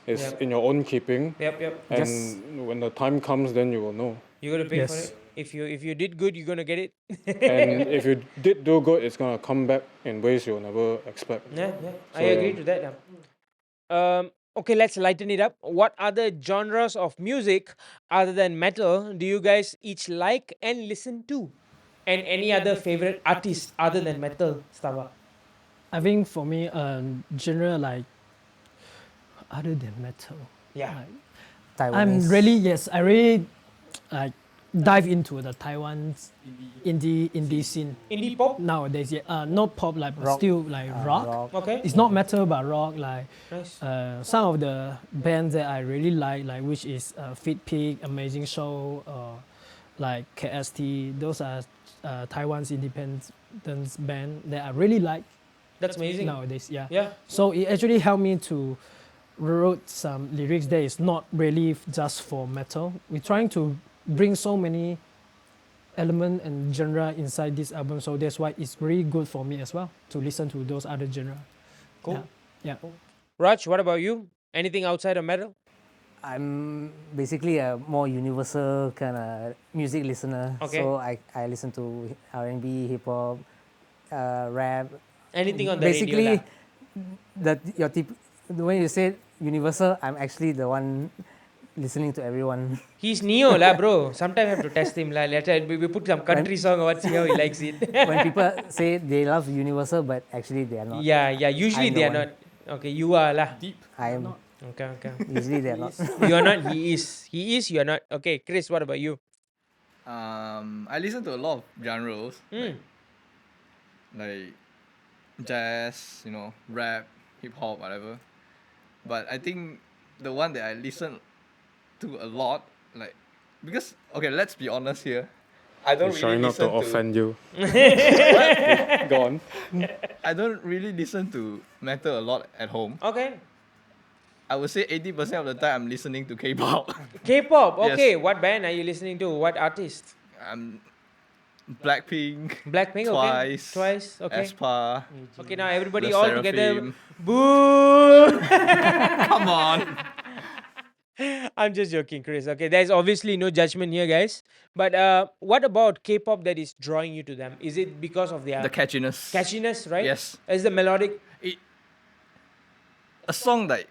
is Yeah. in your own keeping. Yep, yep. And Just- when the time comes, then you will know. You gotta pay for Yes. it. If you did good, you're gonna get it. And if you did do good, it's gonna come back in ways you'll never expect. Yeah, yeah. I So, agree to that. Okay, let's lighten it up. What other genres of music other than metal do you guys each like and listen to? And any other favorite artists other than metal, Stava? I think for me, genre like other than metal, Yeah. like, Taiwanese. I really like dive into the Taiwan's indie scene Indie pop? nowadays. Yeah, not pop like, but Rock. still like rock. Okay. It's not metal, but rock. Like Nice. some of the bands that I really like which is Fit Pig, Amazing Show, like KST. Those are Taiwan's independent band that I really like That's amazing. nowadays. Yeah. Yeah. So it actually helped me to wrote some lyrics that is not really just for metal. We're trying to bring so many element and genre inside this album, so that's why it's really good for me as well to listen to those other genre. Cool. Yeah. Raj, what about you? Anything outside of metal? I'm basically a more universal kind of music listener. Okay. So I listen to R&B, hip hop, rap. Anything on the Basically, radio? when you say universal, I'm actually the one listening to everyone. He's Neo lah, bro. Sometimes I have to test him lah. Later we put some country song or what, see how he likes it. When people say they love universal, but actually they are not. Yeah, yeah. Usually I'm they the are one. not. Okay, you are lah. I am. Okay, okay. Usually they are not. You are not. He is. He is. You are not. Okay, Chris. What about you? I listen to a lot of genres Hmm. like jazz, rap, hip hop, whatever. But I think the one that I listen to a lot, like, because okay, let's be honest here, I don't Try really not to listen to. offend you. Go on. I don't really listen to metal a lot at home. Okay. I would say 80% of the time I'm listening to K-pop. K-pop. Yes. Okay. What band are you listening to? What artist? Blackpink, Blackpink. Okay. Twice, Twice. Okay. aespa, Okay. Now everybody The all together. Seraphim. Boo! Come on. I'm just joking, Chris. Okay, there's obviously no judgment here, guys. But what about K-pop that is drawing you to them? Is it because of their The catchiness. catchiness, right? Yes. Is the melodic? It, a song that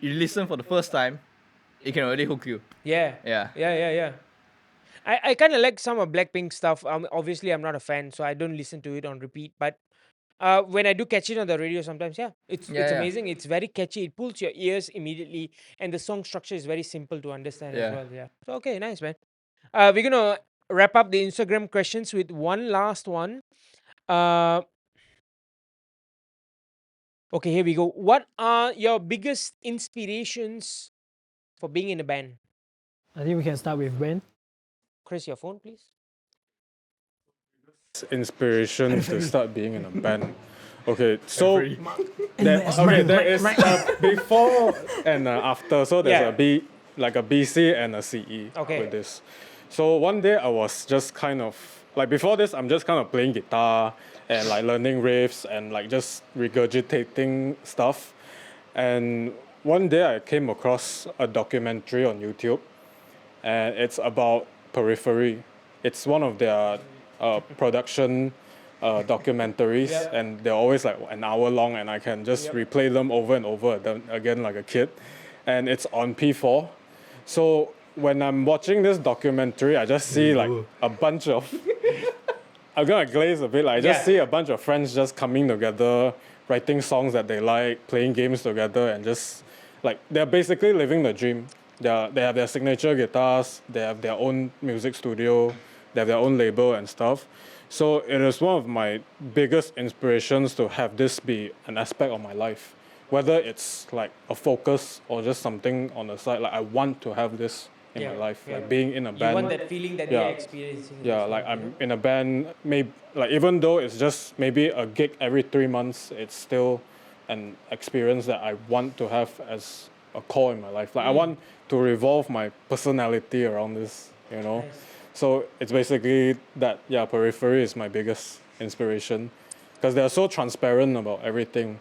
you listen for the first time, it can already hook you. Yeah. Yeah. Yeah. I kind of like some of Blackpink stuff. Obviously, I'm not a fan, so I don't listen to it on repeat. But when I do catch it on the radio, sometimes, it's Yeah. amazing. It's very catchy. It pulls your ears immediately, and the song structure is very simple to understand as Yeah. well. Yeah. So, okay, nice, man. We're gonna wrap up the Instagram questions with one last one. Okay, here we go. What are your biggest inspirations for being in a band? I think we can start with Ben. Chris, your phone, please. Inspiration to start being in a band. Okay, so Free. there is a before and after. So there's Yeah. a B, like a BC and a CE Okay. with this. So one day I was just kind of like before this, I'm just kind of playing guitar and like learning riffs and like just regurgitating stuff. And one day I came across a documentary on YouTube, and it's about Periphery. It's one of their production documentaries, and they're always like an hour long, and I can just replay them over and over again like a kid. And it's on P4. So when I'm watching this documentary, I just see like a bunch of I'm gonna glaze a bit. Like, I just see a bunch of friends just coming together, writing songs that they like, playing games together, and just like they're basically living the dream. They have their signature guitars, they have their own music studio, they have their own label and stuff. So it is one of my biggest inspirations to have this be an aspect of my life. Whether it's like a focus or just something on the side, like I want to have this in my life, like being in a You band. want that feeling that they're experiencing. as Like well, I'm in a band, maybe like even though it's just maybe a gig every 3 months, it's still an experience that I want to have as a core in my life. Like I want to revolve my personality around this, you know. Nice. So it's basically that. Yeah, Periphery is my biggest inspiration because they're so transparent about everything.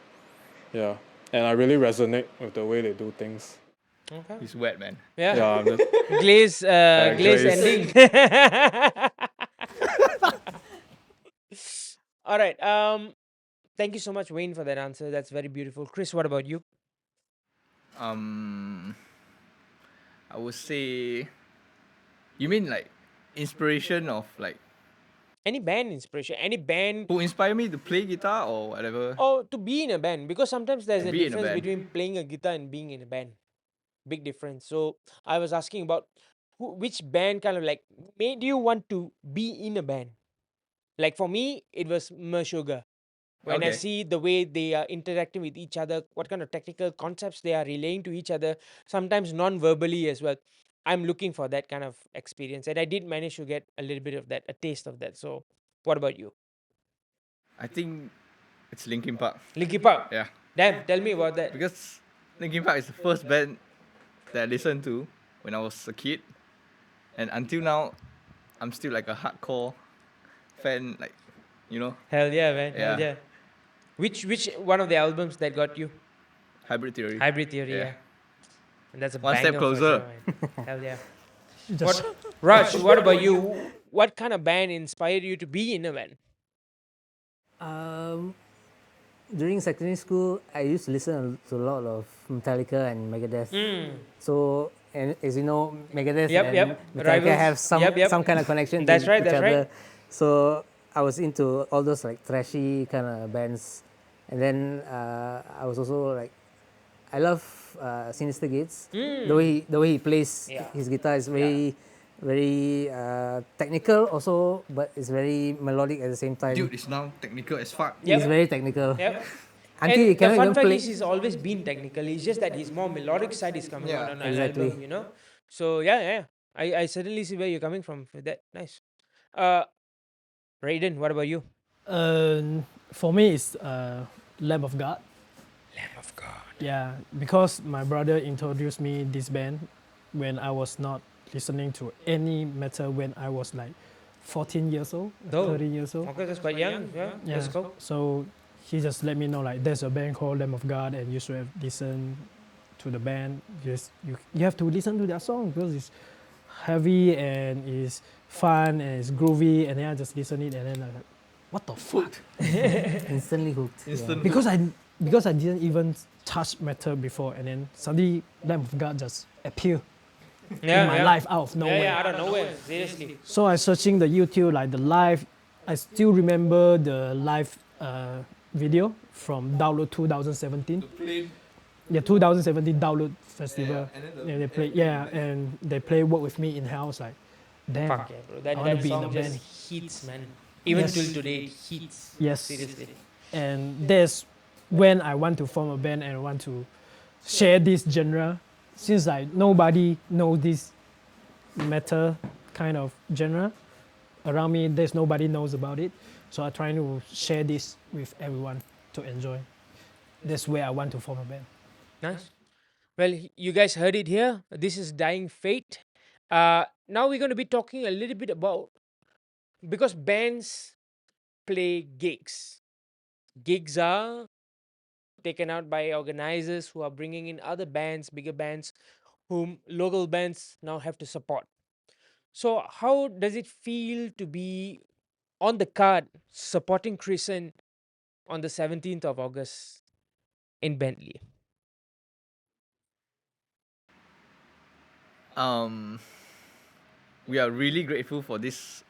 Yeah, and I really resonate with the way they do things. Okay. He's wet, man. Yeah. Yeah, I'm just, Glaze, glaze glaze. ending. All right. Thank you so much, Wayne, for that answer. That's very beautiful. Chris, what about you? I would say. You mean like inspiration of like Any band inspiration? Any band? who inspire me to play guitar or whatever? Or to be in a band? Because sometimes there's a Be in a difference band. between playing a guitar and being in a band. Big difference. So I was asking about which band kind of like made you want to be in a band? Like for me, it was Meshuggah. When I Okay. see the way they are interacting with each other, what kind of technical concepts they are relaying to each other, sometimes non-verbally as well. I'm looking for that kind of experience, and I did manage to get a little bit of that, a taste of that. So, what about you? I think it's Linkin Park. Linkin Park. Yeah. Damn, tell me about that. Because Linkin Park is the first band that I listened to when I was a kid. And until now, I'm still like a hardcore fan, like, you know, Hell yeah, man. Hell Yeah. yeah. Which one of the albums that got you? Hybrid Theory. Hybrid Theory. Yeah. Yeah. And that's a One step banger for closer. sure, man. Hell yeah. Just What, Raj? What about you? What kind of band inspired you to be in a band? During secondary school, I used to listen to a lot of Metallica and Megadeth. So, and as you know, Megadeth Yep, and yep. Metallica Rivals. have some Yep, yep. some kind of connection That's to right, each that's other. right. So I was into all those like trashy kind of bands, and then I was also like, I love Sinister Gates. The way he plays Yeah. his guitar is very technical also, but it's very melodic at the same time. Dude, it's now technical as fuck. Yep. He's very technical. Yep. Until And you the cannot fun even fact play. is he's always been technical. It's just that his more melodic side is coming Yeah, out on an exactly. album, you know? So yeah. I certainly see where you're coming from with that. Nice. Raiden, what about you? for me, it's Lamb of God. Lamb of God. Yeah, because my brother introduced me this band when I was not listening to any metal when I was like 14 years old, Oh. 13 years old. Okay, that's quite young. Yeah, Yeah. let's go. So he just let me know like there's a band called Lamb of God and you should have listened to the band. You have to listen to their song because it's heavy and it's fun and it's groovy, and then I just listen it and then I'm like, what the fuck? Instantly hooked. Instant. Because because I didn't even touch metal before, and then suddenly Lamb of God just appeared in my life out of nowhere. Yeah, out of nowhere. Seriously. So I searching the YouTube like the live. I still remember the live video from Download 2017. Played. Yeah, 2017 Download Festival. And then Yeah, they play. Yeah, and they play "Work with Me" in house. Like, damn. Fuck yeah, bro. That, I wanna that be in song a just band. hits, man. Even Yes. till today, it hits. Yes. Seriously. And that's when I want to form a band and want to share this genre, since like nobody know this metal kind of genre around me. There's nobody knows about it, so I'm trying to share this with everyone to enjoy. That's where I want to form a band. Nice. Well, you guys heard it here. This is Dying Fate. Now we're going to be talking a little bit about, because bands play gigs. Gigs are taken out by organizers who are bringing in other bands, bigger bands, whom local bands now have to support. So, how does it feel to be on the card supporting KRISIUN on the 17th of August in Bentley? We are really grateful for this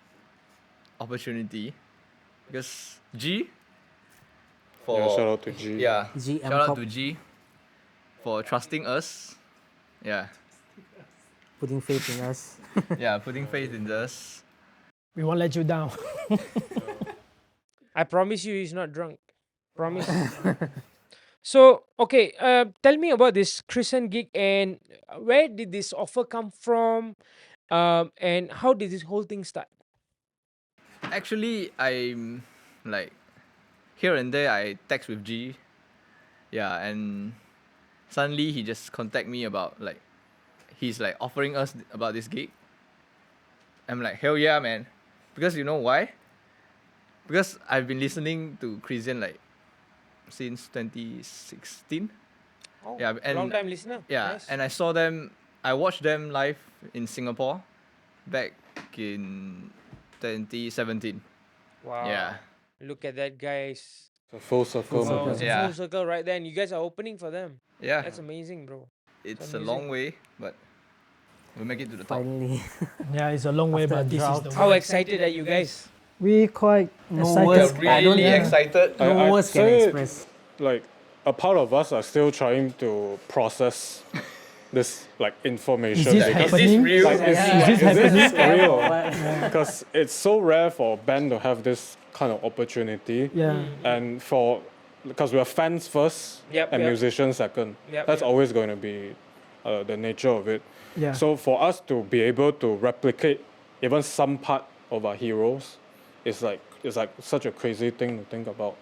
opportunity because G for Yeah, shout out to G. yeah, G shout out Cop. to G for trusting us. Yeah, Putting faith in us. yeah, putting faith in us. We won't let you down. I promise you, he's not drunk. Promise. So, okay, tell me about this KRISIUN gig, and where did this offer come from? And how did this whole thing start? Actually, I'm like here and there I text with G. Yeah, and suddenly he just contact me about like he's like offering us about this gig. I'm like, hell yeah, man. Because you know why? Because I've been listening to KRISIUN like since 2016. Oh, Yeah, and long time listener. yeah, Nice. and I watched them live in Singapore back in 2017. Wow. Yeah. Look at that, guys. It's a full circle. Full Wow, man. it's a Yeah. full circle right there, and you guys are opening for them. Yeah. That's amazing, bro. It's a amazing. long way, but we'll make it to the top. Finally. Yeah, it's a long way, After a but this is drought. the How way. excited are you guys? We quite No excited. words. We're I don't really yeah. excited. I- No I'd words can say, express. Like, a part of us are still trying to process this like information. Is this because- Is this happening? real? Like, is, Yeah. is this real? What? Because it's so rare for a band to have this kind of opportunity. Yeah. And because we're fans first Yep, and yep. musicians second. Yep, That's yep. always going to be the nature of it. Yeah. So for us to be able to replicate even some part of our heroes, it's like such a crazy thing to think about.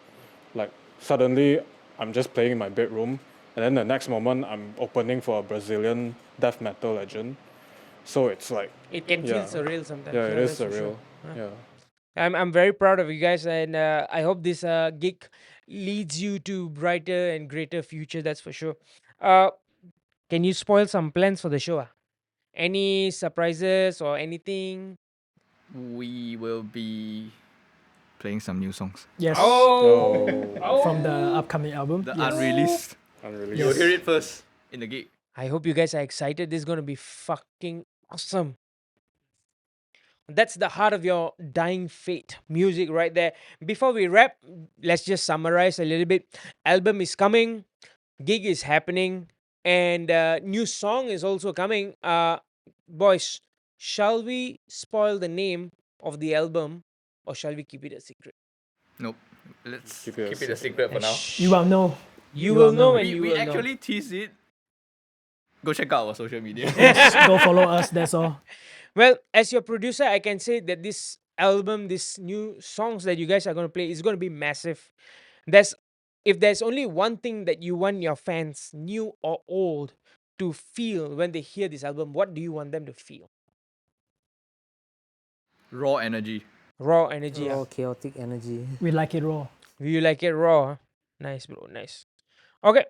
Like suddenly I'm just playing in my bedroom, and then the next moment I'm opening for a Brazilian death metal legend. So it's like, It can Yeah. feel surreal sometimes. yeah, it is that's for surreal. sure. Yeah. I'm very proud of you guys, and I hope this gig leads you to brighter and greater future. That's for sure. Can you spoil some plans for the show? Any surprises or anything? We will be playing some new songs. Yes. Oh, From the upcoming album. The Yes. unreleased. unreleased. You'll hear it first in the gig. I hope you guys are excited. This is gonna be fucking awesome. That's the heart of your Dying Fate music right there. Before we wrap, let's just summarize a little bit. Album is coming, gig is happening, and new song is also coming. Boys, shall we spoil the name of the album, or shall we keep it a secret? Nope. Let's Keep keep it it, a a secret for now. You will know. You will know when We, you we will know. actually tease it. Go check out our social media. Go follow us. That's all. Well, as your producer, I can say that this album, this new songs that you guys are going to play is going to be massive. If there's only one thing that you want your fans, new or old, to feel when they hear this album, what do you want them to feel? Raw energy. Raw energy. Raw, chaotic energy. We like it raw. You like it raw? Huh? Nice, bro. Nice. Okay.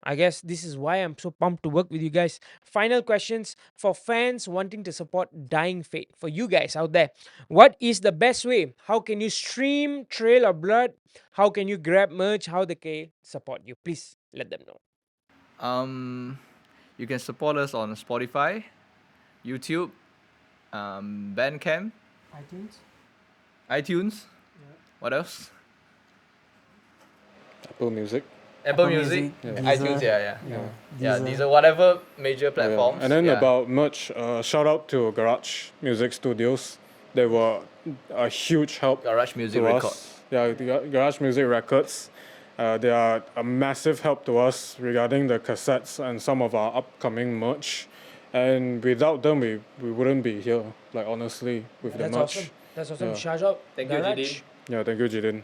I guess this is why I'm so pumped to work with you guys. Final questions for fans wanting to support Dying Fate. For you guys out there, what is the best way? How can you stream Trail of Blood? How can you grab merch? How they can support you? Please let them know. You can support us on Spotify, YouTube, Bandcamp, iTunes. iTunes. What else? Apple Music. Apple Apple Music, Music, iTunes. Deezer. Yeah, Deezer. these are whatever major Yeah. platforms. And then yeah. about merch, shout out to Garage Music Studios. They were a huge help Garage Music to Record. us. Yeah, the Garage Music Records. They are a massive help to us regarding the cassettes and some of our upcoming merch. And without them, we wouldn't be here. Like honestly, with the That's merch. awesome. That's awesome. Yeah. Shout out. Thank you, Garage. Jidin. Yeah, thank you, Jidin.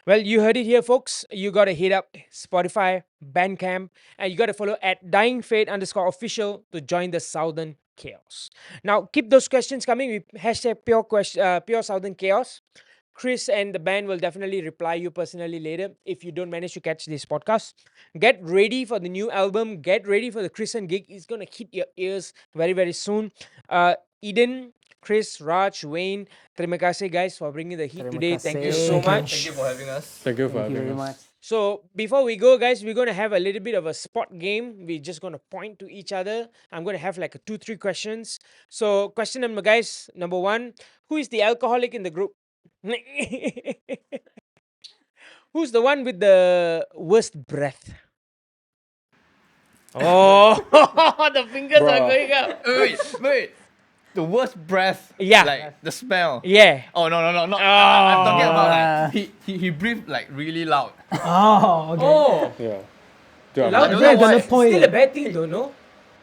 Well, you heard it here, folks. You got to hit up Spotify, Bandcamp, and you got to follow at dyingfate_official to join the Southern Chaos. Now, keep those questions coming with hashtag pure Southern Chaos. Chris and the band will definitely reply you personally later if you don't manage to catch this podcast. Get ready for the new album. Get ready for the KRISIUN gig. It's going to hit your ears very, very soon. Eden, Chris, Raj, Wayne, terima kasih guys for bringing the heat Terima today. Thank you so kasih. much. Thank you for having us. Thank you for Thank you having very us. much. So before we go, guys, we're gonna have a little bit of a spot game. We're just gonna point to each other. I'm gonna have like a 2-3 questions. So question number, guys, number 1, who is the alcoholic in the group? Who's the one with the worst breath? Oh, the fingers are Bruh. going up. Wait. The worst breath. Yeah. Like the smell. Yeah. Oh no. I'm talking about Ah. like he breathed like really loud. Oh, okay. Oh, Yeah. Dude, loud don't breath. know why. It's still a bad thing, though, no?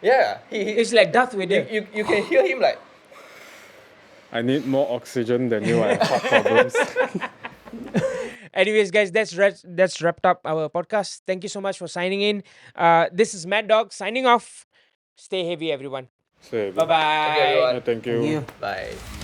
Yeah. He It's like Darth Vader. you can hear him like I need more oxygen than you. I have heart problems. Anyways, guys, that's wrapped up our podcast. Thank you so much for signing in. This is Mad Dog signing off. Stay heavy, everyone. Say, Bye bye. everyone. Thank Thank you. bye.